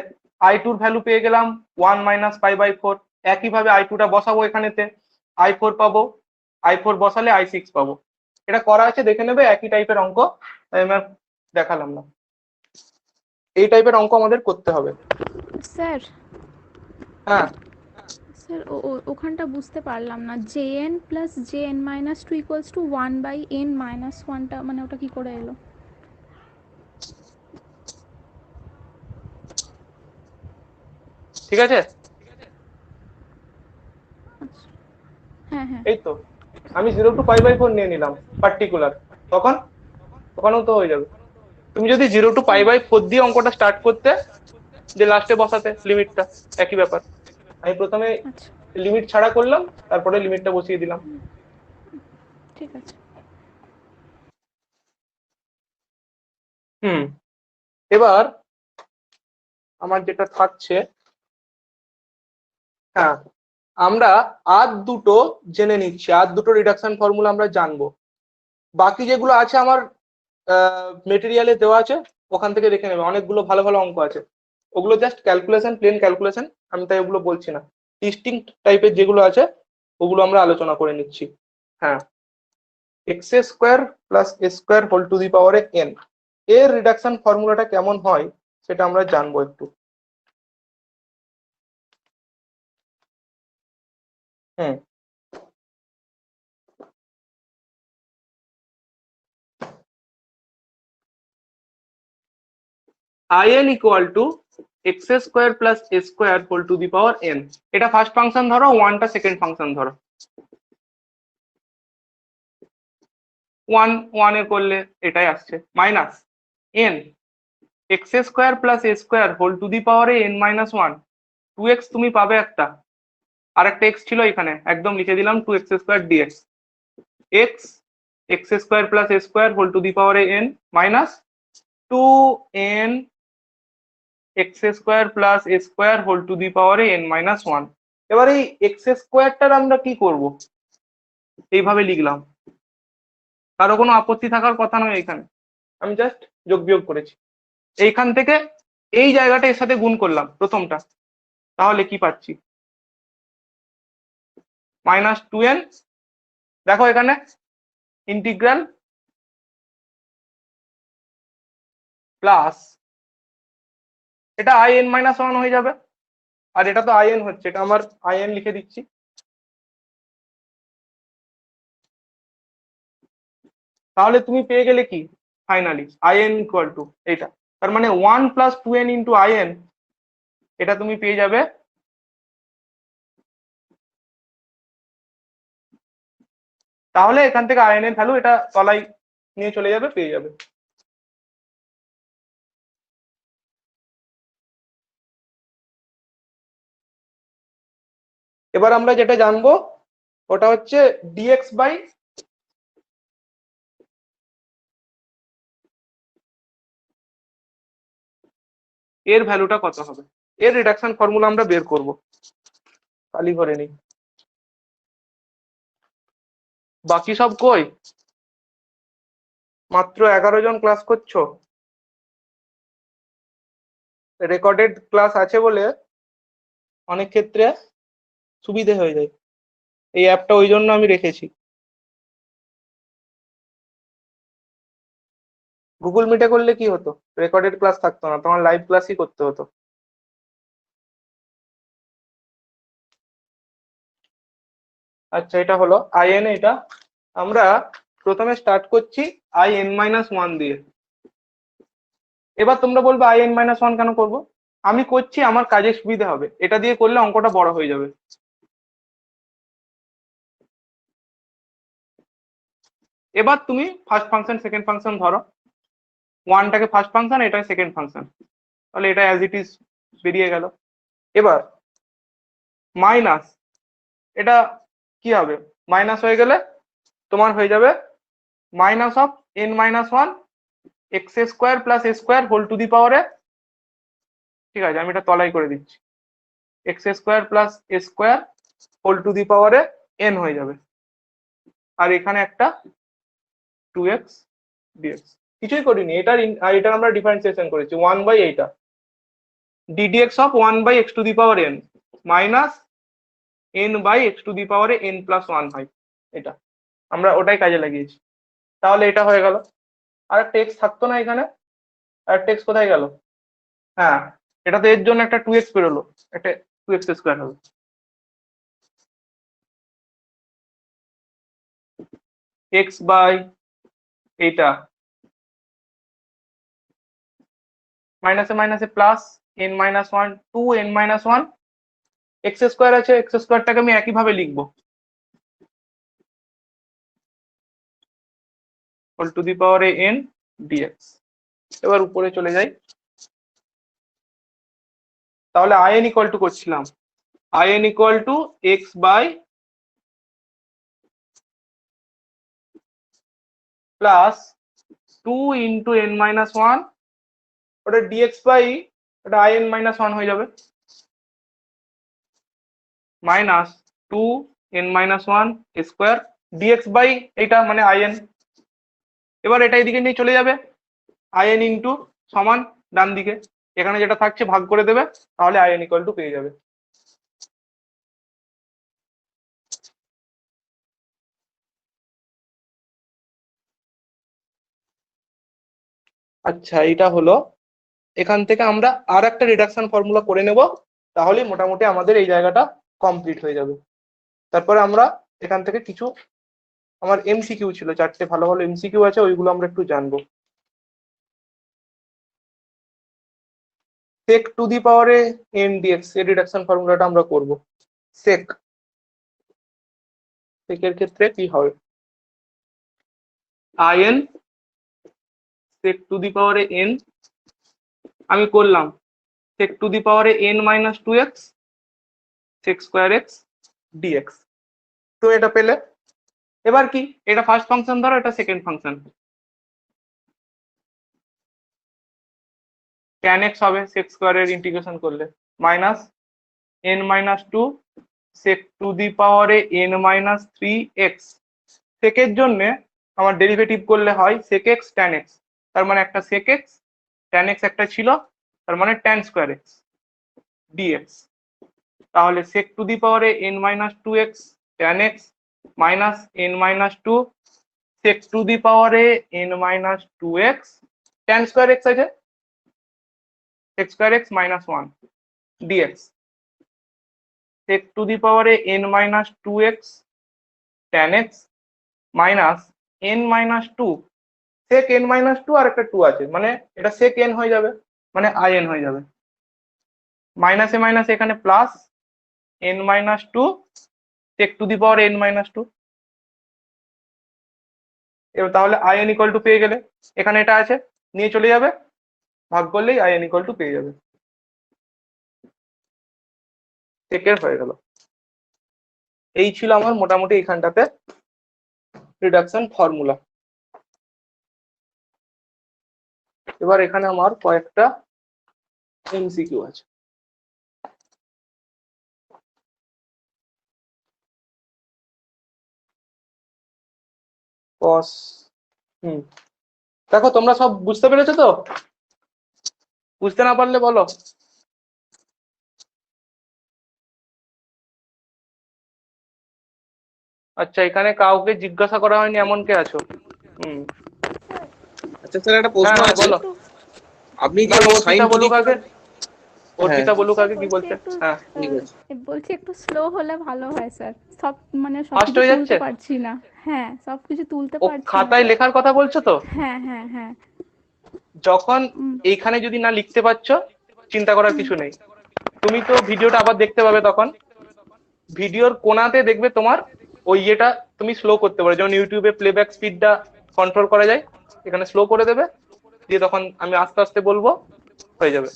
i2 ভ্যালু পেয়ে গেলাম 1 - π/4। একইভাবে i2টা বসাবো এখানেতে, i4 পাবো, i4 বসালে i6 পাবো। এটা করা আছে, দেখে নেবে, একই টাইপের অঙ্ক, তাই আমি আর দেখালাম না। এই টাইপের অঙ্ক আমাদের করতে হবে। স্যার, হ্যাঁ, স্যার ওখানটা বুঝতে পারলাম না, jn plus jn-2 equals to 1/n-1টা মানে ওটা কি করে এলো? ঠিক আছে। আচ্ছা, হ্যাঁ হ্যাঁ। এই তো আমি 0 to π/4 নিয়ে নিলাম পার্টিকুলার, তখন ওখানেও তো হয়ে যাবে। তুমি যদি 0 to π/4 দিয়ে অঙ্কটা স্টার্ট করতে, যে লাস্টে বসাতে লিমিটটা, একই ব্যাপার। আমি প্রথমে আচ্ছা, লিমিট ছাড়া করলাম, তারপরে লিমিটটা বসিয়ে দিলাম। ঠিক আছে। এবার আমার যেটা থাকছে, হ্যাঁ, আমরা আর দুটো জেনে নিচ্ছি, আর দুটো রিডাকশন ফর্মুলা আমরা জানবো। বাকি যেগুলো আছে আমার মেটেরিয়ালে দেওয়া আছে, ওখান থেকে দেখে নেবে, অনেকগুলো ভালো ভালো অঙ্ক আছে। ওগুলো জাস্ট ক্যালকুলেশন, প্লেন ক্যালকুলেশন, আমি তাই ওগুলো বলছি না। ডিস্টিংক্ট টাইপের যেগুলো আছে ওগুলো আমরা আলোচনা করে নিচ্ছি। হ্যাঁ, x² + a² whole to the পাওয়ারে n এর রিডাকশন ফর্মুলাটা কেমন হয় সেটা আমরা জানবো একটু। Hmm, in equal to x square plus a square whole to the power n. এটা ফার্স্ট ফাংশন ধরো, ওয়ানটা সেকেন্ড ফাংশন ধরো। ওয়ানে করলে এটাই আসছে, minus n x square plus a square whole to the power n minus one. 2x তুমি পাবে একটা, আর একটা এক্স ছিল এখানে, একদম লিখে দিলাম 2x square dx. X x square plus a square whole to the power n minus 2n x square plus a square whole to the power n minus one. এবার এই এক্স স্কোয়ারটার আমরা কি করব, এইভাবে লিখলাম, কারো কোনো আপত্তি থাকার কথা নয়, এখানে আমি জাস্ট যোগ বিয়োগ করেছি। এইখান থেকে এই জায়গাটা এর সাথে গুণ করলাম প্রথমটা, তাহলে কি পাচ্ছি, মাইনাস 2n, দেখো এখানে ইন্টিগ্রাল প্লাস এটা in মাইনাস ওয়ান হয়ে যাবে, আর এটা তো in হচ্ছে, এটা আমার in লিখে দিচ্ছি। তাহলে তুমি পেয়ে গেলে কি ফাইনালি in ইকুয়াল টু এটা, তার মানে 1 প্লাস 2n ইন্টু in, এটা তুমি পেয়ে যাবে তাহলে এখান থেকে in এর ভ্যালু এটা তলায় নিয়ে চলে যাবে, পেয়ে যাবে। এবার আমরা যেটা জানবো ওটা হচ্ছে dx বাই এর ভ্যালুটা কত হবে, এর রিডাকশন ফর্মুলা আমরা বের করব। খালি করে নিই, বাকি সব কই, মাত্র 11 জন ক্লাস করছো, রেকর্ডেড ক্লাস আছে বলে অনেক ক্ষেত্রে সুবিধে হয়ে যায়, এই অ্যাপটা ওই জন্য আমি রেখেছি। গুগল মিটে করলে কি হতো, রেকর্ডেড ক্লাস থাকতো না, তোমার লাইভ ক্লাসই করতে হতো। আচ্ছা, এটা হলো in, এটা আমরা প্রথমে স্টার্ট করছি in মাইনাস ওয়ান দিয়ে। এবার তোমরা বলবে in মাইনাস ওয়ান কেন করবো, আমি করছি আমার কাজে সুবিধা হবে, এটা দিয়ে করলে অঙ্কটা বড় হয়ে যাবে। এবার তুমি ফার্স্ট ফাংশন সেকেন্ড ফাংশন ধরো, ওয়ানটাকে ফার্স্ট ফাংশন, এটা সেকেন্ড ফাংশন, তাহলে এটা অ্যাজ ইট ইজ বেরিয়ে গেল। এবার মাইনাস, এটা কি হবে, মাইনাস হয়ে গেলে তোমার হয়ে যাবে minus of n minus one x square plus a square whole to the power a, ঠিক আছে আমি এটা তলাই করে দিচ্ছি, x square plus a square whole to the power a n হয়ে যাবে, আর এখানে একটা 2x dx, কিছুই করিনি, এটার আমরা ডিফারেন্সিয়েশন করেছি 1 বাই এইটা ddx of 1 by x to the power n minus n by x to the power n plus 1 হয়, এটা আমরা ওটাই কাজে লাগিয়েছি। তাহলে এটা হয়ে গেল, আর একটা x থাকতো না এখানে, আর একটা x কোথায় গেল, হ্যাঁ এটা তো এর জন্য একটা 2x বেরোলো, একটা 2x স্কোয়ার হবে। x বাই এইটা মাইনাসে মাইনাসে plus n minus one 2n minus one, x square আছে, এক্স স্কোয়ারটাকে আমি একইভাবে লিখবো whole to the power n dx। এবার উপরে চলে যাই, তাহলে in ইকুয়াল টু করছিলাম in equal to x by plus 2 into n minus one, ওটা dx বাই ওটা in মাইনাস ওয়ান হয়ে যাবে, minus 2n minus one square dx by এইটা মানে in। এবার এটা এদিকে নিয়ে চলে যাবে, in ইন্টু সমান ডান দিকে, এখানে যেটা থাকছে ভাগ করে দেবে, তাহলে in ইকুয়াল টু পেয়ে যাবে। আচ্ছা, এটা হলো, এখান থেকে আমরা আর একটা রিডাকশন ফর্মুলা করে নেব, তাহলে মোটামুটি আমাদের এই জায়গাটা কমপ্লিট হয়ে যাবে। তারপরে আমরা এখান থেকে কিছু, আমার এমসিকিউ ছিল চারটে, ভালো ভালো এমসিকিউ আছে, ওইগুলো আমরা একটু জানবো। sec টু দি পাওয়ারে n dx এর রিডাকশন ফর্মুলাটা আমরা করব। sec এর ক্ষেত্রে কি হবে, in sec টু দি পাওয়ারে n, আমি করলাম sec টু দি পাওয়ারে n minus 2x sec square x dx। তুমি এটা পেলে। এবার কি, এটা ফার্স্ট ফাংশন ধরো, এটা সেকেন্ড ফাংশন, tan x হবে sec স্কোয়ারের ইন্টিগ্রেশন করলে minus n minus 2 sec to the পাওয়ারে n মাইনাস 3x। সেকের জন্য আমার ডেরিভেটিভ করলে হয় sec x tan x, তার মানে একটা sec x, tan x একটা ছিল, তার মানে tan স্কোয়ার x dx। তাহলে sec টু দি পাওয়ারে n minus 2x tan x minus n minus 2 sec to the পাওয়ারে n minus 2x tan square x আছে sec square x minus 1 dx। sec to the পাওয়ারে n minus 2x tan x minus n minus 2 sec n minus 2 আর একটা 2 আছে, মানে এটা sec n হয়ে যাবে, মানে in হয়ে যাবে, মাইনাসে মাইনাসে এখানে plus n minus 2 sec to the power n minus 2। এবার তাহলে in ইকুয়াল টু পেয়ে গেলে, এখানে এটা আছে নিয়ে চলে যাবে, ভাগ করলেই in ইকুয়াল টু পেয়ে যাবে, sec এর হয়ে গেল। এই ছিল আমার মোটামুটি এইখানটাতে রিডাকশন ফর্মুলা। এবার এখানে আমার কয়েকটা এমসিকিউ আছে। cos দেখো তোমরা সব বুঝতে পেরেছো তো? বুঝতে না পারলে বলো। আচ্ছা, এখানে কাউকে জিজ্ঞাসা করা হয়নি এমন কে আছো? আচ্ছা স্যার, একটা প্রশ্ন হ্যাঁ, আছে। বলো। আপনি যে অর্পিতা সাইন টু দি বলুক আগে, অর্পিতা বলুক আগে কি বলছি বলছে। একটু হ্যাঁ ঠিক আছে। বলছি একটু স্লো হলে ভালো হয় স্যার, সব মানে Fast সবকিছু হয়ে তুলতে যাচ্ছে? পারছি না। হ্যাঁ, সবকিছু তুলতে ও পারছি না। খাতায় লেখার কথা বলছো তো? হ্যাঁ হ্যাঁ হ্যাঁ। যখন উম, এইখানে যদি না লিখতে পারছো, চিন্তা করার কিছু নেই, তুমি তো ভিডিওটা আবার দেখতে পাবে, তখন ভিডিওর কোনাতে দেখবে তোমার ওই ইয়েটা তুমি স্লো করতে পারো, যেমন ইউটিউবে প্লেব্যাক স্পিডটা কন্ট্রোল করা যায়, এখানে স্লো করে দেবে, দিয়ে তখন আমি আস্তে আস্তে বলবো, হয়ে যাবে।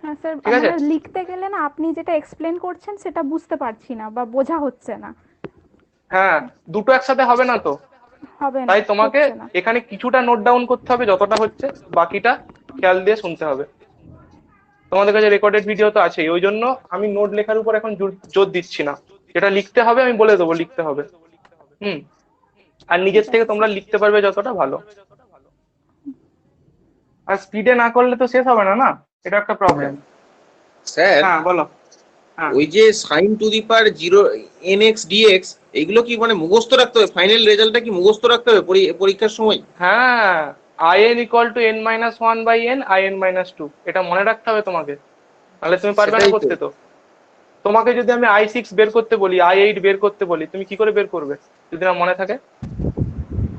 হ্যাঁ স্যার, ঠিক আছে? মানে লিখতে গেলে না আপনি যেটা এক্সপ্লেন করছেন সেটা বুঝতে পারছি না বা বোঝা হচ্ছে না। হ্যাঁ, দুটো একসাথে হবে না তো, হবে না, তাই তোমাকে হচ্ছে না। এখানে কিছুটা নোট ডাউন করতে হবে যতটা হচ্ছে, বাকিটা খেয়াল দিয়ে শুনতে হবে। তোমাদের কাছে রেকর্ডেড ভিডিও তো আছেই, ওই জন্য আমি নোট লেখার উপর এখন জোর দিচ্ছি না, যেটা লিখতে হবে আমি বলে দেবো লিখতে হবে। আর নিজের থেকে তোমরা লিখতে পারবে যতটা ভালো। আর স্পিডে না করলে তো শেষ হবে না, না এটা একটা প্রবলেম। স্যার হ্যাঁ বলো। হ্যাঁ ওই যে sine to the power 0 nx dx এগুলো কি মানে মুখস্থ রাখতে হবে? ফাইনাল রেজাল্টটা কি মুখস্থ রাখতে হবে পরীক্ষার সময়? হ্যাঁ, in equal to n minus 1 by n in minus 2, এটা মনে রাখতে হবে তোমাকে, তাহলে তুমি পারবে না সেটাই তো। করতে। তো তোমাকে যদি আমি i6 বের করতে বলি, i8 বের করতে বলি, তুমি কি করে বের করবে যদি না মনে থাকে?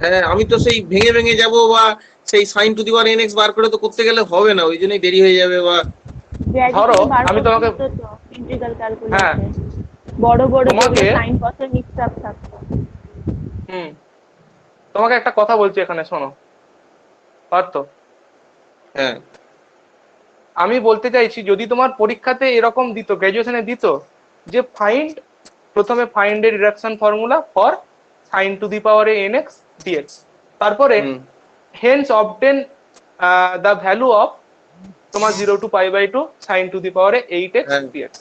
হ্যাঁ, আমি তো সেই ভেঙে ভেঙে যাব, বা সেই sine to the power nx বার করে তো করতে গেলে হবে না, ওই জন্যই দেরি হয়ে যাবে। বা ধরো আমি তোমাকে ইন্টিগ্রাল হ্যাঁ ক্যালকুলাসে বড় বড় তোমাকে সাইন কসের মিক্সআপ থাকতো। তোমাকে একটা কথা বলছি এখানে, শোনো পারতো। হ্যাঁ, আমি বলতে চাইছি, যদি তোমার পরীক্ষাতে এরকম দিত, গ্র্যাজুয়েশনে দিত যে ফাইন্ড, প্রথমে ফাইন্ড এর reduction formula for sine to the power nx dx, তারপরে hence obtain the value of তোমার 0 to pi by 2 sine to the power 8x dx,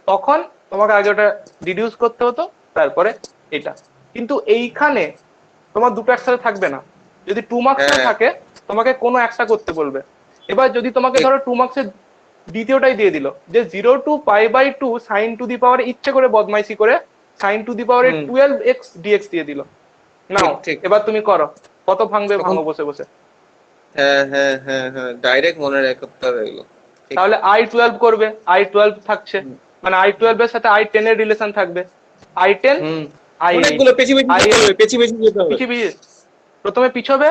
তখন তোমাকে আগে ওটা রিডিউস করতে হতো, তারপরে এটা। কিন্তু এইখানে তোমার দুটো একসাথে থাকবে না, যদি 2 মার্কসে থাকে তোমাকে কোনো একটা করতে বলবে। এবার যদি তোমাকে ধরো 2 মার্কসের দ্বিতীয়টাই দিয়ে দিল যে 0 to pi by 2 sine to the power, ইচ্ছে করে বদমাইশি করে sine to the power 12x dx দিয়ে দিল, নাও এবার তুমি করো, কত ভাঙবে ভাঙো বসে বসে। হ্যাঁ হ্যাঁ হ্যাঁ হ্যাঁ, ডাইরেক্ট মনে রাখতে হবে এগুলো। তাহলে i12 করবে, i12 থাকছে, মানে i12 এর সাথে i10 এর রিলেশন থাকবে, i10 অনেকগুলো পেছি পেছি যেতে হবে, পেছি পেছি যেতে হবে। প্রথমে পিছবে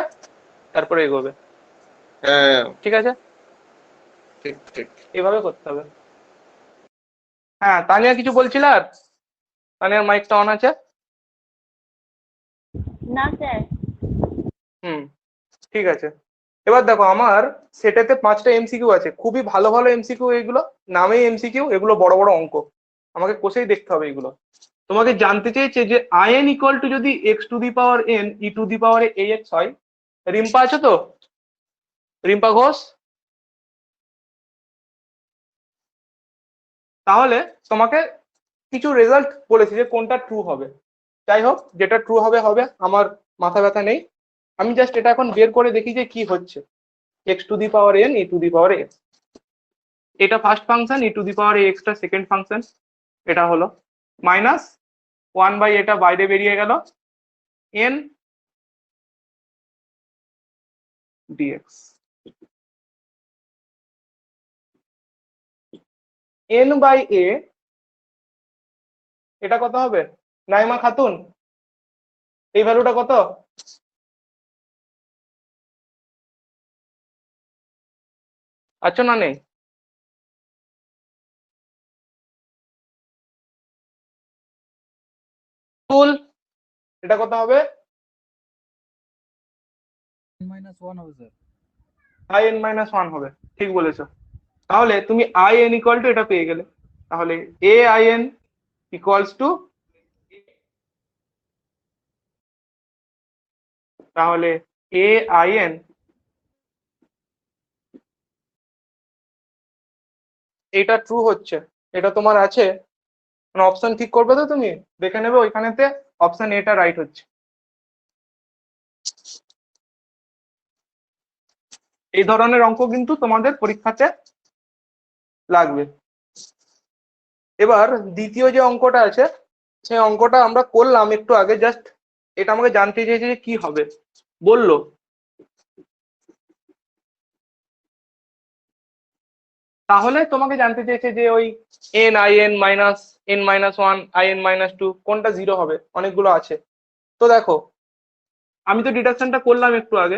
তারপরে এগোবে। হ্যাঁ ঠিক আছে, ঠিক ঠিক এভাবে করতে হবে। হ্যাঁ তানিয়া কিছু বলছিল, আর তানিয়ার মাইকটা অন আছে। না স্যার। হুম, ঠিক আছে। এবার দেখো আমার সেটাতে 5টা এমসিকিউ আছে, খুবই ভালো ভালো এমসিকিউ এগুলো, নামেই এমসিকিউ, এগুলো বড় বড় অঙ্ক, আমাকে কোষেই দেখতে হবে এগুলো। তোমাকে জানতে চেয়েছে যে আইএন ইকুয়াল টু যদি x to the power n e to the power A x হয়। রিম্পা আছো তো? রিম্পা ঘোষ? তাহলে তোমাকে কিছু রেজাল্ট বলেছি যে কোনটা ট্রু হবে। যাই হোক, যেটা ট্রু হবে হবে, আমার মাথা ব্যথা নেই। আমি জাস্ট এটা এখন বের করে দেখি যে কি হচ্ছে। X to the power n e to the power x, এটা first function, e to the power এক্সটা সেকেন্ড ফাংশন, এটা হলো মাইনাস 1/, এটা বাইরে বেরিয়ে গেল, এন ডিএক্স। n/a, এটা কত হবে নাইমা খাতুন? এই ভ্যালুটা কত? আচ্ছা না নেই? তুল, এটা কত হবে? -1 হবে স্যার। in-1 হবে, ঠিক বলেছো। তাহলে তুমি in ইকুয়াল টু এটা পেয়ে গেলে। তাহলে a in ইকুয়ালস টু, তাহলে a in, এটা ট্রু হচ্ছে, এটা তোমার আছে। মানে অপশন ঠিক করবে তো তুমি, দেখে নেবে ওইখানেতে অপশন এটা রাইট হচ্ছে। এই ধরনের অঙ্ক কিন্তু তোমাদের পরীক্ষাতে লাগবে। এবার দ্বিতীয় যে অঙ্কটা আছে, সেই অঙ্কটা আমরা করলাম একটু আগে, জাস্ট এটা আমাকে জানতে চেয়েছে যে কি হবে। বললো তাহলে তোমাকে জানতে চেয়েছে যে ওই n-1 in-2 কোনটা 0 হবে, অনেকগুলো আছে। তো দেখো আমি তো ডিডাকশনটা করলাম একটু আগে।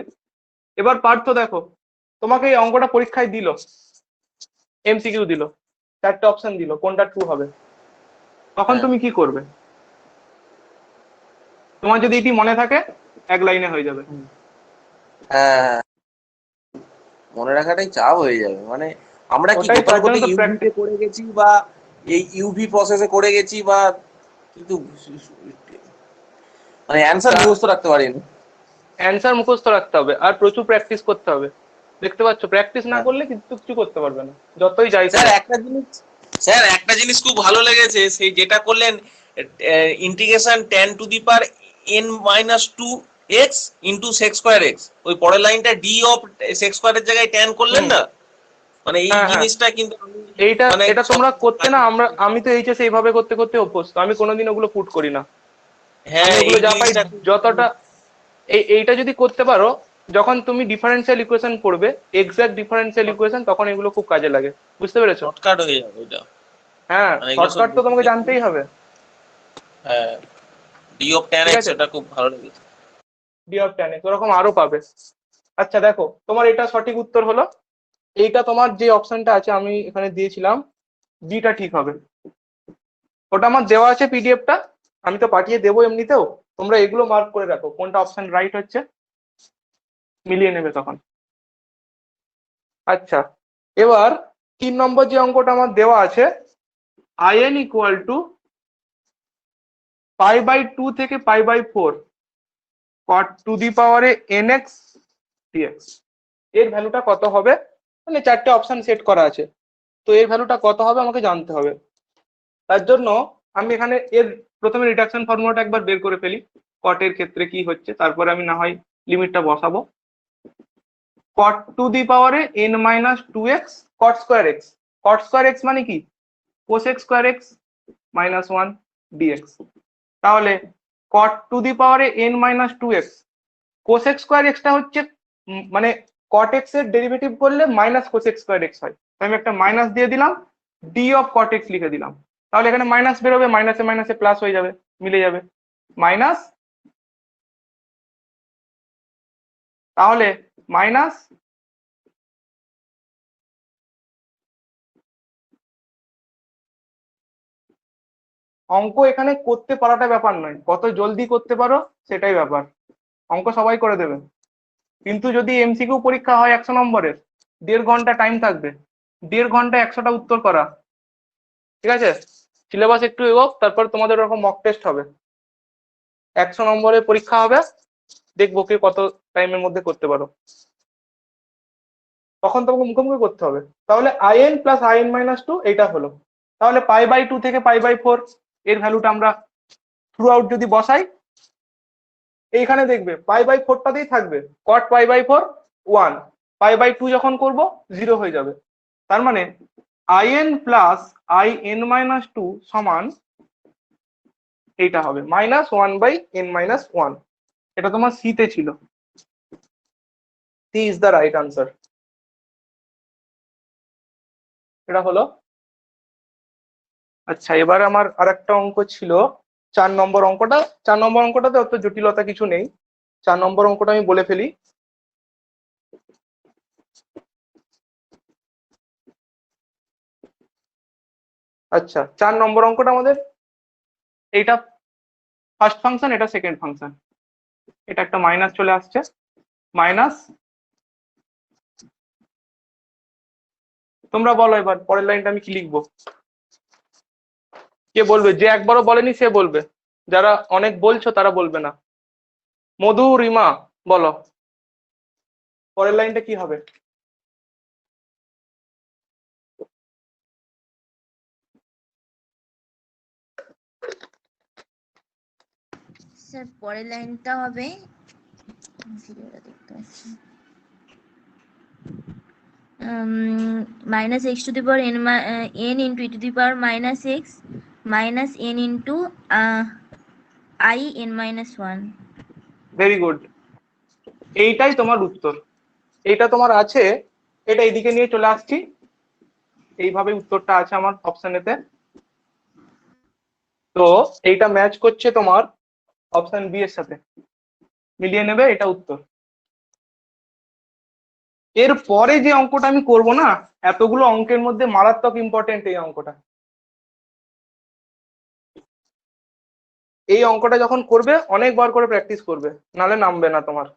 এবার পার্থ দেখো, তোমাকে এই অঙ্কটা পরীক্ষায় দিল, এমসিকিউ দিল, 4টে অপশন দিল, কোনটা ট্রু হবে, তখন হ্যাঁ তুমি কি করবে? তোমার যদি এটি মনে থাকে এক লাইনে হয়ে যাবে। হ্যাঁ, মনে রাখাটাই চাপ হয়ে যাবে। মানে আমরা কি ওটাই, তার জন্য গতানুগতিক তো ইউভিতে প্র্যাকটিস। করে গেছি বা এই ইউভি প্রসেসে করে গেছি বা, কিন্তু মানে অ্যান্সার মুখস্থ রাখতে পারিনি। অ্যান্সার মুখস্থ রাখতে হবে আর প্রচুর প্র্যাকটিস করতে হবে। দেখতে পাচ্ছ, প্র্যাকটিস না হ্যাঁ। করলে কিন্তু কিছু করতে পারবে না, যতই যাই স্যার করো। একটা জিনিস খুব ভালো লেগেছে, সেই যেটা করলেন, integration tan to the power n-2 x into sec square x, ওই পরের লাইনটা ডি অফ সেক স্কোয়ারের জায়গায় ট্যান করলেন হুম, না। মানে এই হ্যাঁ হ্যাঁ, জিনিসটা কিন্তু এইটা মানে এটা সব, তোমরা করতে না, আমি তো এইচএস এইভাবে করতে করতে অভ্যস্ত, আমি কোনোদিন ওগুলো পুট করি না। আমি হ্যাঁ ওগুলো এই যা পাই জিনিসটা যতটা, এইটা যদি করতে পারো, যখন তুমি ডিফারেন্সিয়াল ইকুয়েশন পড়বে, এক্সাক্ট ডিফারেন্সিয়াল ইকুয়েশন, তখন এগুলো খুব কাজে লাগে, বুঝতে পেরেছো? শর্টকাট হয়ে যাবে এটা। হ্যাঁ, মানে এগুলো সব শর্টকাট তো তোমাকে জানতেই হবে। হ্যাঁ, ডি অফ ট্যান ঠিক এক্স, আছে, এটা খুব ভালো লেগেছে। ডি অফ ট্যান এক্স ওরকম আরো পাবে। আচ্ছা দেখো, তোমার এটা সঠিক উত্তর হলো। এইটা তোমার যে অপশনটা আছে আমি এখানে দিয়েছিলাম, বিটা ঠিক হবে। ওটা আমার দেওয়া আছে পিডিএফটা, আমি তো পাঠিয়ে দেবো এমনিতেও, তোমরা এগুলো মার্ক করে রাখো কোনটা অপশন রাইট হচ্ছে, মিলিয়ে নেবে তখন। আচ্ছা, এবার 3 নম্বর যে অঙ্কটা আমার দেওয়া আছে, in ইকুয়াল টু π/2 থেকে π/4 cot টু দি পাওয়ারে nx dx, এর ভ্যালুটা কত হবে? মানে 4টে অপশন সেট করা আছে, তো এর ভ্যালুটা কত হবে আমাকে জানতে হবে। তার জন্য আমি এখানে এর প্রথমে রিডাকশন ফর্মুলাটা একবার বের করে ফেলি, কট এর ক্ষেত্রে কি হচ্ছে, তারপরে আমি না হয় লিমিটটা বসাবো। cot টু দি পাওয়ারে n-2x cot square x, cot square x মানে কি, cosec স্কোয়ার এক্স -1 dx। তাহলে cot টু দি পাওয়ারে n-2x, cosec স্কোয়ার এক্সটা হচ্ছে মানে cot x এর ডেরিভেটিভ করলে মাইনাস cosec স্কোয়ার এক্স হয়, আমি একটা মাইনাস দিয়ে দিলাম, d অফ cot x লিখে দিলাম। তাহলে এখানে মাইনাস বেরোবে, মাইনাসে মাইনাসে প্লাস হয়ে যাবে, মিলে যাবে মাইনাস, তাহলে মাইনাস অঙ্ক এখানে করতে পারাটা ব্যাপার নয়, কত জলদি করতে পারো সেটাই ব্যাপার। অঙ্ক সবাই করে দেবে, কিন্তু যদি এমসিকিউ পরীক্ষা হয় 100 নম্বরের, 1.5 ঘন্টা টাইম থাকবে, 1.5 ঘন্টা 100টা উত্তর করা, ঠিক আছে? সিলেবাস একটু এগোক, তারপর তোমাদের ওরকম মক টেস্ট হবে, 100 নম্বরের পরীক্ষা হবে, দেখবো কে কত টাইমের মধ্যে করতে পারো। তখন তোমাকে মুখোমুখি করতে হবে। তাহলে I n plus I n minus two এইটা হলো। তাহলে π/2 থেকে π/4 এর ভ্যালুটা আমরা থ্রু আউট যদি বসাই, এইখানে দেখবে π/4টাতেই থাকবে, cot π/4 1, π/2 যখন করব 0 হয়ে যাবে। তার মানে I n plus I n minus two সমান এইটা হবে -1/n-1। এটা তোমার সি তে ছিল, C is the right answer. এটা হলো। আচ্ছা, এবার আমার আরেকটা অঙ্ক ছিল 4 নম্বর অঙ্কটা। 4 নম্বর অঙ্কটাতে অত জটিলতা কিছু নেই, 4 নম্বর অঙ্কটা আমি বলে ফেলি। আচ্ছা, 4 নম্বর অঙ্কটা আমাদের, এইটা ফার্স্ট ফাংশন, এটা সেকেন্ড ফাংশন, এটা একটা মাইনাস চলে আসছে, মাইনাস, তোমরা বলো এবার পরের লাইনটা আমি কি লিখবো? কে বলবে? যে একবারও বলেনি সে বলবে, যারা অনেক বলছো তারা বলবে না। মধু, রিমা, বলো পরের লাইনটা কি হবে? স্যার পরের লাইনটা হবে, ভিডিওটা দেখতে পাচ্ছি, -x⁴n into e⁻⁻x -n into i(n-1). Very good, এইটাই তোমার উত্তর। এইটা তোমার আছে, এটা এইদিকে নিয়ে চলে আসছি, এইভাবে উত্তরটা আছে আমার অপশনেতে। তো এইটা ম্যাচ করছে তোমার অপশন বি এর সাথে, মিলিয়ে নেবে, এটা উত্তর। এর পরে যে অঙ্কটা আমি করব না, এতগুলো অঙ্কের মধ্যে মারাত্মক ইম্পর্টেন্ট এই অঙ্কটা। এই অঙ্কটা যখন করবে অনেকবার করে প্র্যাকটিস করবে, নালে নামবে না তোমার।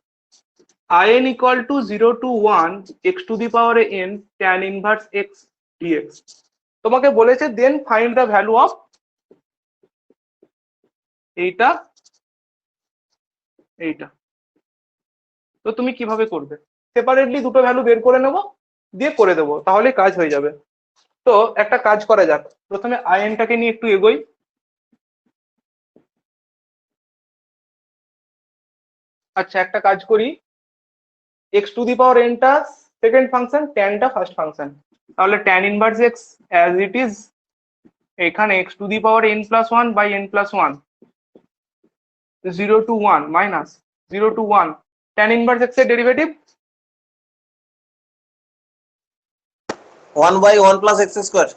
in equal to 0 to 1 x⁴n tan inverse x dx। তোমাকে বলেছে then find the value of এইটা, এইটা। তো তুমি কিভাবে করবে? সেপারেটলি দুটো ভ্যালু বের করে নেবো, দিয়ে করে দেবো, তাহলে কাজ হয়ে যাবে। তো একটা কাজ করা যাক, প্রথমে আইএনটাকে নিয়ে একটু এগোই। আচ্ছা, একটা কাজ করি, x⁴n টা সেকেন্ড ফাংশন, ট্যানটা ফার্স্ট ফাংশন, তাহলে tan inverse x as it is এখানে x⁴n+1/n+1 0 to 1 minus 0 to 1 tan inverse x এর ডেরিভেটিভ 1/1 + x²।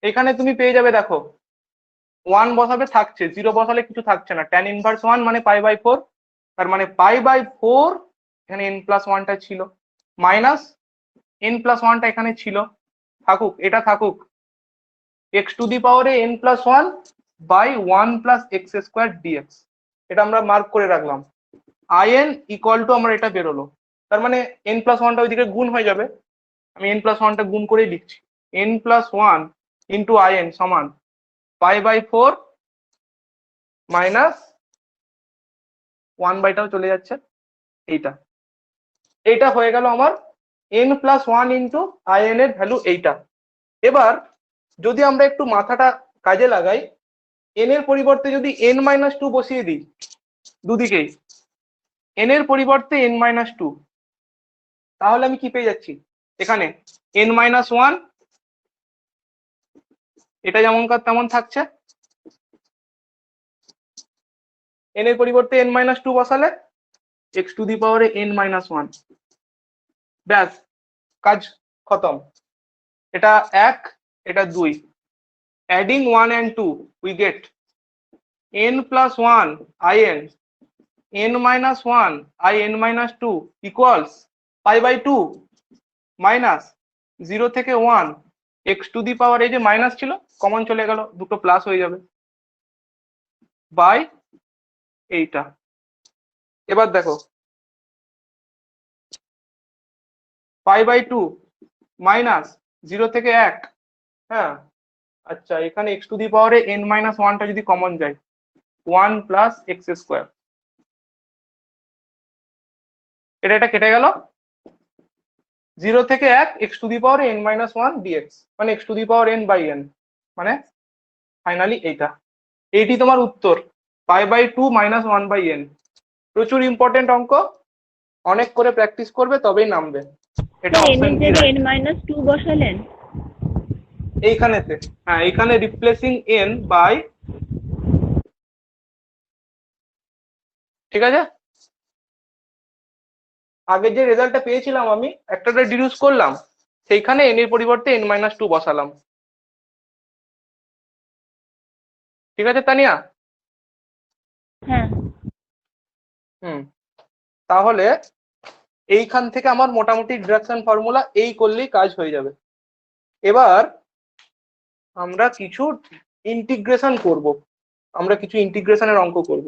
এখানে তুমি পেয়ে যাবে, দেখো 1 বসাবে, থাকছে 0 বসালে কিছু থাকছে না, ট্যান ইনভার্স 1 মানে π/4, তার মানে π/4 এখানে n+1টা ছিল, মাইনাস n+1টা এখানে ছিল, থাকুক, এটা থাকুক, x⁴n+1/1 + x² dx। এটা আমরা মার্ক করে রাখলাম। in ইকুয়াল টু আমার এটা বেরোলো, তার মানে n+1টা ওইদিকে গুণ হয়ে যাবে, আমি n+1টা গুণ করেই লিখছি, n+1 ইন্টু in সমান π/4 মাইনাস 1/টাও চলে যাচ্ছে, এইটা। এইটা হয়ে গেল আমার n+1 ইন্টু in এর ভ্যালু এইটা। এবার যদি আমরা একটু মাথাটা কাজে লাগাই, n এর পরিবর্তে যদি n-2 বসিয়ে দিই দুদিকেই, n এর পরিবর্তে n-2, তাহলে আমি কি পেয়ে যাচ্ছি? এখানে n-1, এটা যেমনকার তেমন থাকছে, n এর পরিবর্তে n-2 বসালে x⁴n-1, ব্যাস, কাজ খতম। এটা 1, এটা 2, adding 1 and 2 we get n+1 in n-1 in-2 equals π/2 minus 0 থেকে 1 এক্স টু দি পাওয়ার, এই যে মাইনাস ছিল কমন চলে গেল, দুটো প্লাস হয়ে যাবে, বাই এইটা। এবার দেখো π/2 মাইনাস 0 থেকে 1, হ্যাঁ আচ্ছা এখানে এক্স টু দি পাওয়ারে n-1টা যদি কমন যায় 1 প্লাস এক্স স্কোয়ার, এটা কেটে গেল, 0 থেকে 1 x to the power n-1 dx, মানে x to the power n/n, মানে ফাইনালি এইটি তোমার উত্তর, π/2 মাইনাস 1/n। প্রচুর ইম্পর্টেন্ট অঙ্ক, অনেক করে প্র্যাকটিস করবে তবেই নামবে। এটা এন অপশন এর বি জায়গায় রাইট। n-2 বসালেন? এইখানেতে, হ্যাঁ এইখানে রিপ্লেসিং n বাই, ঠিক আছে। আগে যে রেজাল্টটা পেয়েছিলাম আমি একটাতে ডিডিউস করলাম, সেইখানে n এর পরিবর্তে n-2 বসালাম, ঠিক আছে তানিয়া? হ্যাঁ। হুম, তাহলে এইখান থেকে আমার মোটামুটি ডিডাকশন ফর্মুলা এই করলেই কাজ হয়ে যাবে। এবার আমরা কিছু ইন্টিগ্রেশন করব, আমরা কিছু ইন্টিগ্রেশনের অঙ্ক করব,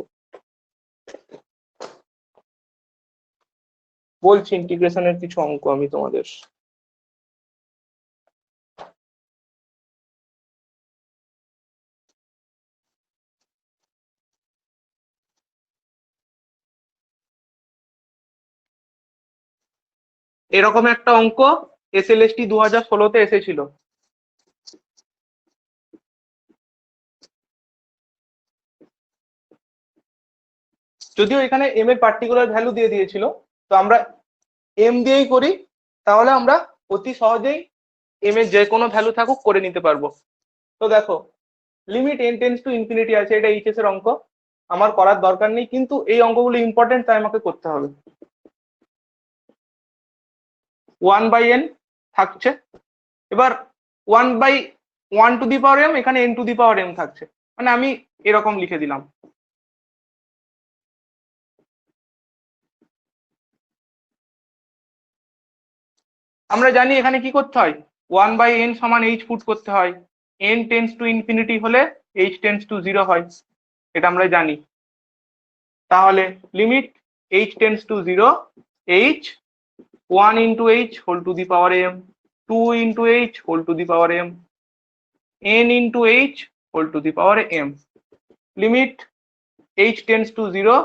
বলছি ইন্টিগ্রেশনের কিছু অঙ্ক আমি তোমাদের। এরকম একটা অঙ্ক এসএলএসটি 2016-তে এসেছিল। যদিও এখানে এম এর পার্টিকুলার ভ্যালু দিয়ে দিয়েছিল, তো আমরা এম দিয়েই করি, তাহলে আমরা অতি সহজেই এম এর যে কোনো ভ্যালু থাকুক করে নিতে পারবো। তো দেখো limit n tends to infinity আছে, এটা এইচএস এর অঙ্ক, আমার করার দরকার নেই, কিন্তু এই অঙ্কগুলো ইম্পর্টেন্ট তাই আমাকে করতে হবে। 1/n থাকছে, এবার 1/1 টু দি পাওয়ার m, এখানে n two the power m থাকছে, মানে আমি এরকম লিখে দিলাম। আমরা জানি এখানে কি করতে হয়, 1/n সমান h পুট করতে হয়, n টেন্স টু ইনফিনিটি হলে h টেন্স টু 0 হয়, এটা আমরা জানি। তাহলে limit h tends to 0, h 1 into h whole to the power m, 2 into h whole to the power m, n into h whole to the power m, limit h tends to 0,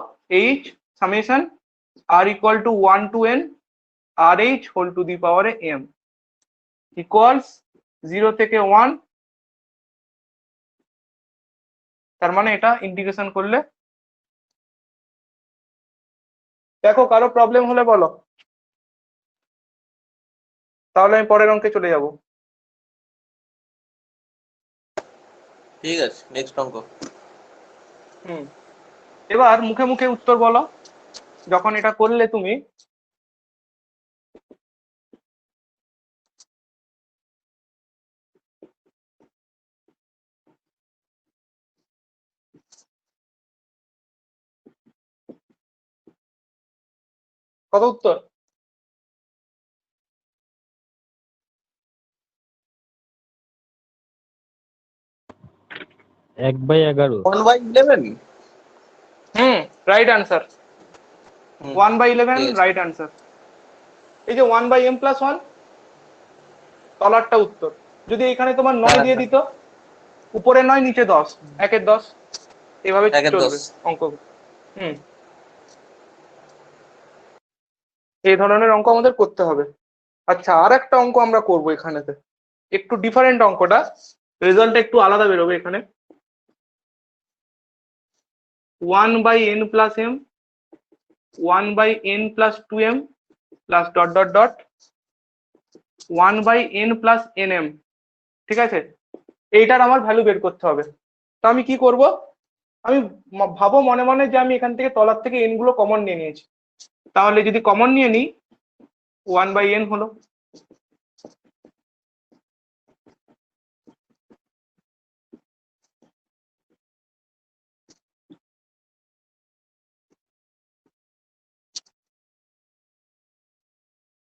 h summation r equal to 1 to n rh whole to the power m equals 0 থেকে 1, তার মানে এটা ইন্টিগ্রেশন করলে, দেখো কারো প্রবলেম হলে বলো, তাহলে আমি পরের অঙ্কে চলে যাব। ঠিক আছে, নেক্সট অঙ্ক। হুম, এবার মুখে মুখে উত্তর বলো, যখন এটা করলে তুমি কত উত্তর? এক by 11। 1/11। Hmm, right answer, 1/11 right answer. এই যে 1/m+1, তলারটা উত্তর। যদি এখানে তোমার 9 দিয়ে দিত, উপরে 9 নিচে 10, 1-এর 10, এভাবে 1-এর চলবে 10। অঙ্ক। হুম, এই ধরনের অঙ্ক আমাদের করতে হবে। আচ্ছা আর একটা অঙ্ক আমরা করব এখানেতে, একটু ডিফারেন্ট অঙ্কটা, রেজাল্টটা একটু আলাদা বেরোবে এখানে। 1/n+m, 1/n+2m plus dot dot dot 1/n+nm, ঠিক আছে, এইটার আমার ভ্যালু বের করতে হবে। তো আমি কি করব, আমি ভাবো মনে মনে যে আমি এখান থেকে তলার থেকে n গুলো কমন নিয়ে নিয়েছি, তাহলে যদি কমন নিয়ে নিই 1/n হলো,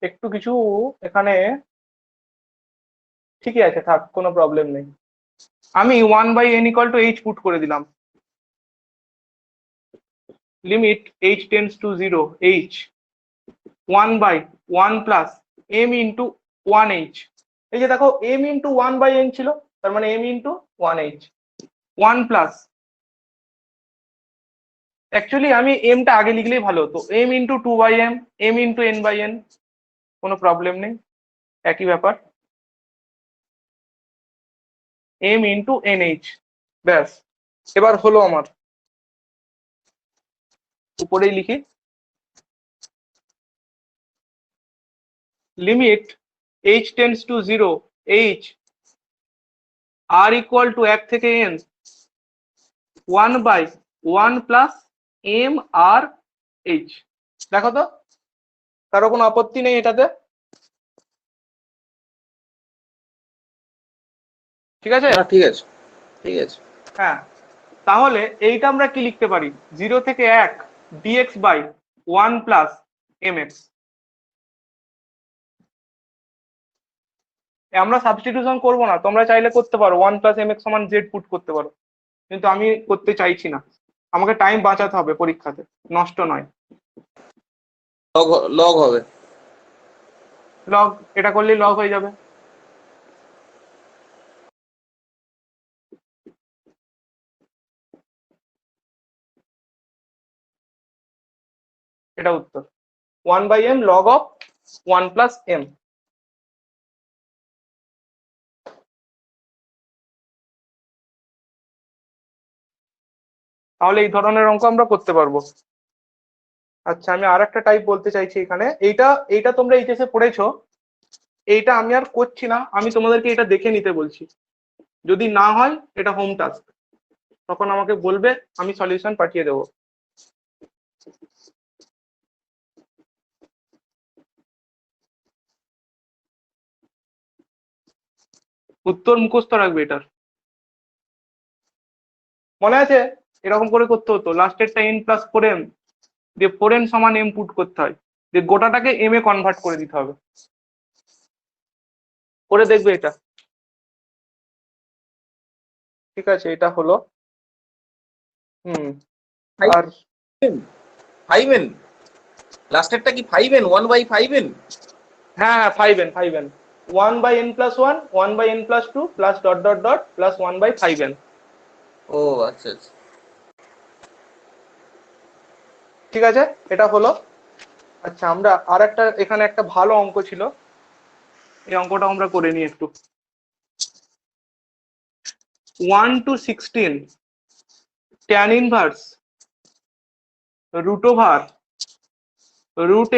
একটু কিছু এখানে ঠিকই আছে, থাক, কোনো প্রবলেম নেই। আমি 1/n = h পুট করে দিলাম। Limit h tends to 0, h 1/1 plus m into 1h। এই যে দেখো m ইন্টু 1/n ছিল, তার মানে m into 1h 1 plus, actually আমি এমটা আগে লিখলেই ভালো হতো, m into 2/m, m into n/n, কোনো প্রবলেম নেই, একই ব্যাপার, m ইন্টু nh। ব্যাস, এবার হলো আমার, উপরেই লিখি limit h tends to 0, h r = 1 থেকে n 1/1 plus m r h। দেখো তো, কারো কোনো আপত্তি নেই এটাতে? ঠিক আছে? ঠিক আছে, ঠিক আছে। হ্যাঁ, তাহলে এইটা আমরা কি লিখতে পারি, 0 থেকে 1 dx/1 প্লাস mx। আমরা সাবস্টিটিউশন করবো না, তোমরা চাইলে করতে পারো 1 প্লাস mx সমান z পুট করতে পারো, কিন্তু আমি করতে চাইছি না, আমাকে টাইম বাঁচাতে হবে পরীক্ষাতে, নষ্ট নয়। লগ হবে, লগ, এটা করলেই লগ হয়ে যাবে। এটা উত্তর, 1/m log of 1 plus m। তাহলে এই ধরনের অঙ্ক আমরা করতে পারবো। আচ্ছা, আমি আর একটা টাইপ বলতে চাইছি এখানে, এইটা তোমরা এইচএসে পড়েছো, এইটা আমি আর করছি না, আমি তোমাদেরকে এটা দেখে নিতে বলছি, যদি না হয় এটা হোম টাস্ক, তখন আমাকে বলবে, আমি সলিউশন পাঠিয়ে দেবো। উত্তর মুখস্থ রাখবে এটার, মনে আছে? এরকম করে করতে হতো, লাস্টেরটা n+4m, দিয়ে 4n সমান m পুট করতে হয়, দিয়ে গোটাটাকে m এ কনভার্ট করে দিতে হবে। করে দেখবে এটা, ঠিক আছে? এটা হলো আর 5n, লাস্টেরটা কি 5n, 1/5n? হ্যাঁ, 5n 1/n+1, 1/n+2 plus dot dot dot plus 1/5n। ও আচ্ছা আচ্ছা, ঠিক আছে, এটা হলো। আচ্ছা, আমরা আর একটা, এখানে একটা ভালো অঙ্ক ছিল, এই অঙ্কটা আমরা করে নিই একটু। 1 to 16 tan inverse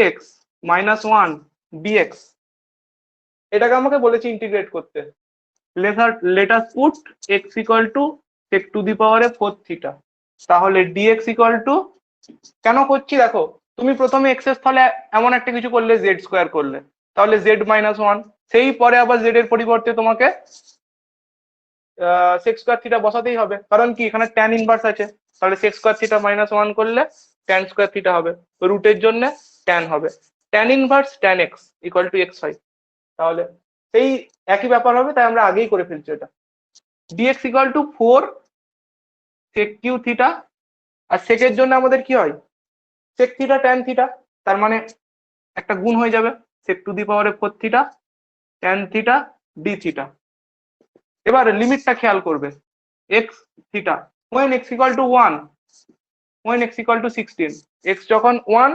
√x minus 1 dx, এটাকে আমাকে বলেছে ইন্টিগ্রেট করতে। let us put x = sec to the power 4 theta, তাহলে dx = কেন করছি দেখো, তুমি প্রথমে x এর স্থলে এমন একটা কিছু করলে, z² করলে, তাহলে z-1, সেই পরে আবার z এর পরিবর্তে তোমাকে sec² থিটা বসাতেই হবে, কারণ কি এখানে tan ইনভার্স আছে, তাহলে sec² থিটা -1 করলে tan² থিটা হবে, রুটের জন্য tan হবে, tan inverse tan x = x হয়, তাহলে সেই একই ব্যাপার হবে, তাই আমরা আগেই করে ফেলছি এটা। dx = 4 sec³ থিটা, আর সেকের জন্য আমাদের কি হয়, sec থিটা tan থিটা, তার মানে একটা গুণ হয়ে যাবে, sec to the power 4 theta tan theta d theta. এবার লিমিটটা খেয়াল করবে, x theta when x = 1, when x = 16, x যখন 1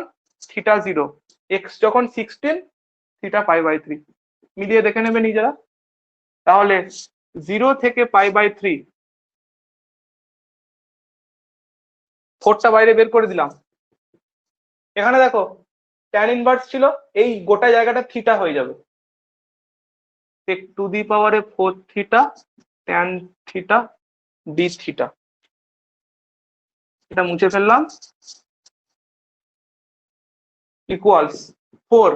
থিটা 0, x যখন 16 থিটা π/3, মিলিয়ে দেখে নেবে নিজেরা। তাহলে 0 থেকে π/3, 4টা বাইরে বের করে দিলাম, এখানে দেখো tan ইনভার্স ছিল, এই গোটা জায়গাটা থিটা হয়ে যাবে, sec to the power 4 theta tan theta d theta, এটা মুছে ফেললাম, ইকুয়ালস 4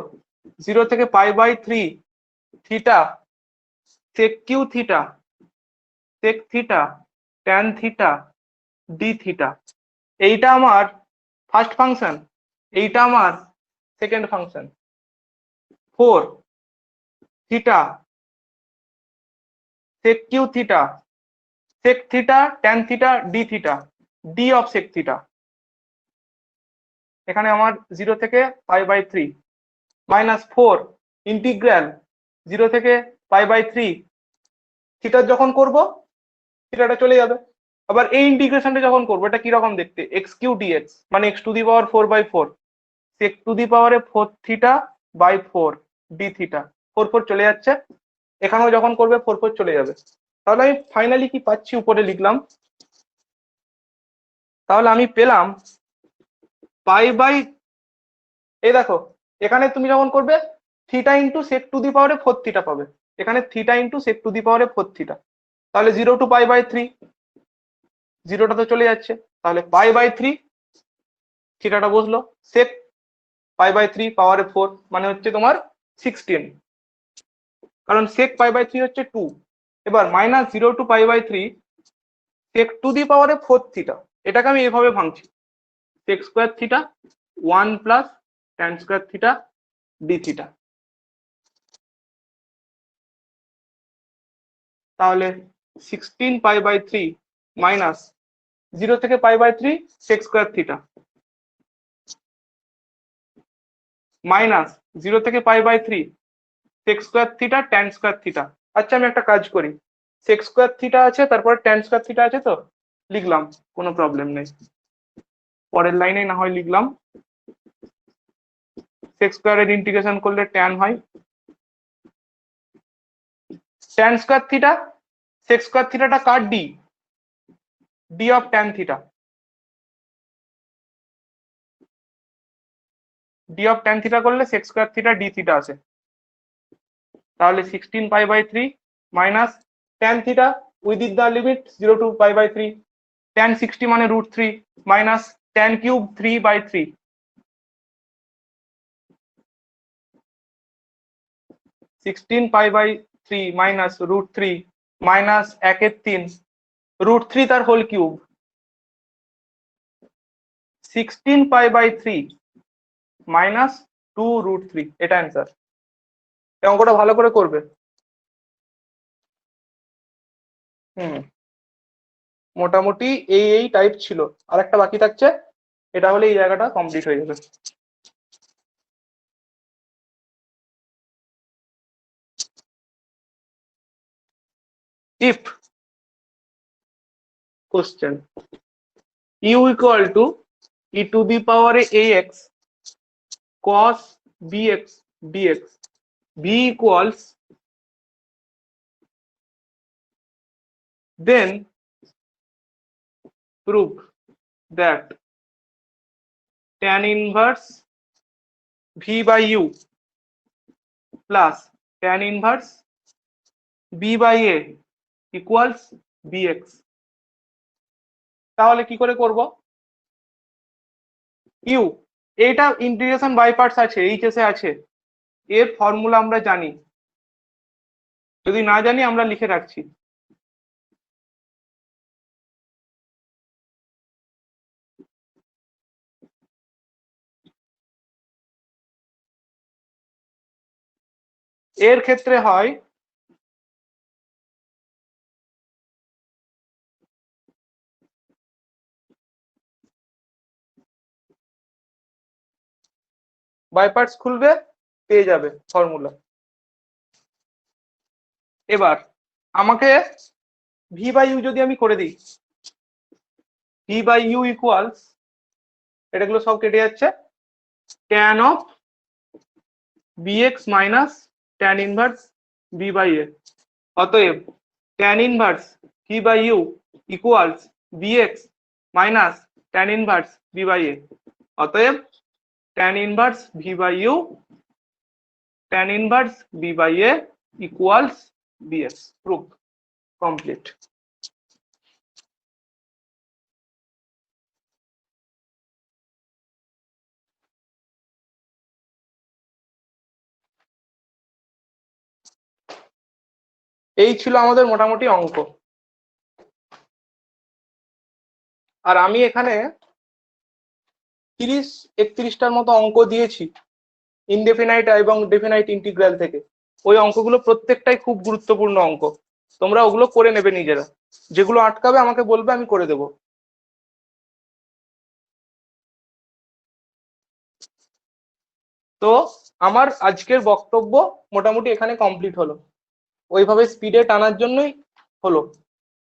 0 থেকে π/3 theta sec³ theta sec theta tan theta d theta. এইটা আমার ফার্স্ট ফাংশন, এইটা আমার second function. 4 theta sec q theta sec theta tan theta d theta d of sec theta. এখানে আমার 0 থেকে π/3 মাইনাস 4 ইন্টিগ্রাল 0 থেকে π/3 থিটার যখন করব থিটাটা চলে যাবে। আবার এই ইন্টিগ্রেশনটা যখন করবো এটা কিরকম দেখতে, এক্স কিউ ডিএক্স মানে x two the power 4/4 sec to the পাওয়ারে 4 থিটা বাই 4 d থিটা, 4 4 চলে যাচ্ছে, এখানেও যখন করবে 4 4 চলে যাবে। তাহলে আমি ফাইনালি কি পাচ্ছি উপরে লিখলাম, তাহলে আমি পেলাম পাই বাই, এই দেখো এখানে তুমি যখন করবে theta into sec to the পাওয়ারে 4 থিটা পাবে, এখানে theta into sec to the পাওয়ারে 4 থিটা, তাহলে 0 টু π/3 জিরোটা তো চলে যাচ্ছে, তাহলে π/3 থিটাটা বসলো, sec π/3 পাওয়ারে 4 মানে হচ্ছে তোমার 16, কারণ sec π/3 হচ্ছে 2। এবার minus 0 to π/3 sec to the পাওয়ারে 4 থিটা, এটাকে আমি এভাবে ভাঙছি sec square theta 1 plus tan square theta d theta. তাহলে 16 π/3 মাইনাস 0 থেকে π/3 sec স্কয়ার থিটা মাইনাস 0 থেকে π/3 sec square theta tan square theta. আচ্ছা আমি একটা কাজ করি, sec স্কয়ার থিটা আছে তারপর tan স্কয়ার থিটা আছে, তো লিখলাম কোনো প্রবলেম নেই, পরের লাইনে না হয় লিখলাম sec স্কয়ারের ইন্টিগ্রেশন করলে tan হয়, tan square theta sec square থিটাটা কার d, d of tan theta, d of tan theta করলে sec square theta d theta আসে। তাহলে 16 π/3 minus tan theta within the limit 0 to π/3 tan 60 মানে √3 minus tan cube 3/3 16 π/3 minus √3 minus 1/3 √3 তার হোল কিউব 16 π/3 মাইনাস 2√3, এটা অ্যান্সার। এই অঙ্কটা ভালো করে করবে। মোটামুটি এই টাইপ ছিল, আর একটা বাকি থাকছে, এটা হলে এই জায়গাটা কমপ্লিট হয়ে যাবে। if question u equal to e to the power ax cos bx dx b equals, then prove that tan inverse v by u plus tan inverse b by a equals bx। তাহলে কি করে করব, ইউ এটা ইন্টিগ্রেশন বাই পার্টস আছে, এইচএস এ আছে, এর ফর্মুলা আমরা জানি, যদি না জানি আমরা লিখে রাখছি। এর ক্ষেত্রে হয় বাই পার্টস খুলবে, পেয়ে যাবে ফর্মুলা। এবার আমাকে ভি বাই ইউ যদি আমি করে দিই, ভি বাই ইউ ইকুয়ালস, এটাগুলো সব কেটে যাচ্ছে, tan of bx minus tan inverse b by a, অতএব tan inverse v by u equals bx minus tan inverse b by a, অতএব tan inverse v by u tan inverse b by a equals bx। Proof complete. এই ছিল আমাদের মোটামুটি অঙ্ক। আর আমি এখানে 30-31টার মতো অঙ্ক দিয়েছি, ইনডেফিনাইট এবং ডেফিনাইট ইন্টিগ্রাল থেকে। ওই অঙ্কগুলো প্রত্যেকটাই খুব গুরুত্বপূর্ণ অঙ্ক, তোমরা ওগুলো করে নেবে নিজেরা। যেগুলো আটকাবে আমাকে বলবে, আমি করে দেবো। তো আমার আজকের বক্তব্য মোটামুটি এখানে কমপ্লিট হলো। ওইভাবে স্পিডে টানার জন্যই হলো,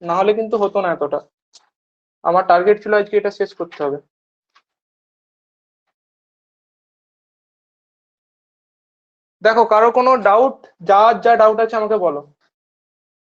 না হলে কিন্তু হতো না এতটা। আমার টার্গেট ছিল আজকে এটা শেষ করতে হবে। দেখো কারো কোনো ডাউট, যা যা ডাউট আছে আমাকে বলো।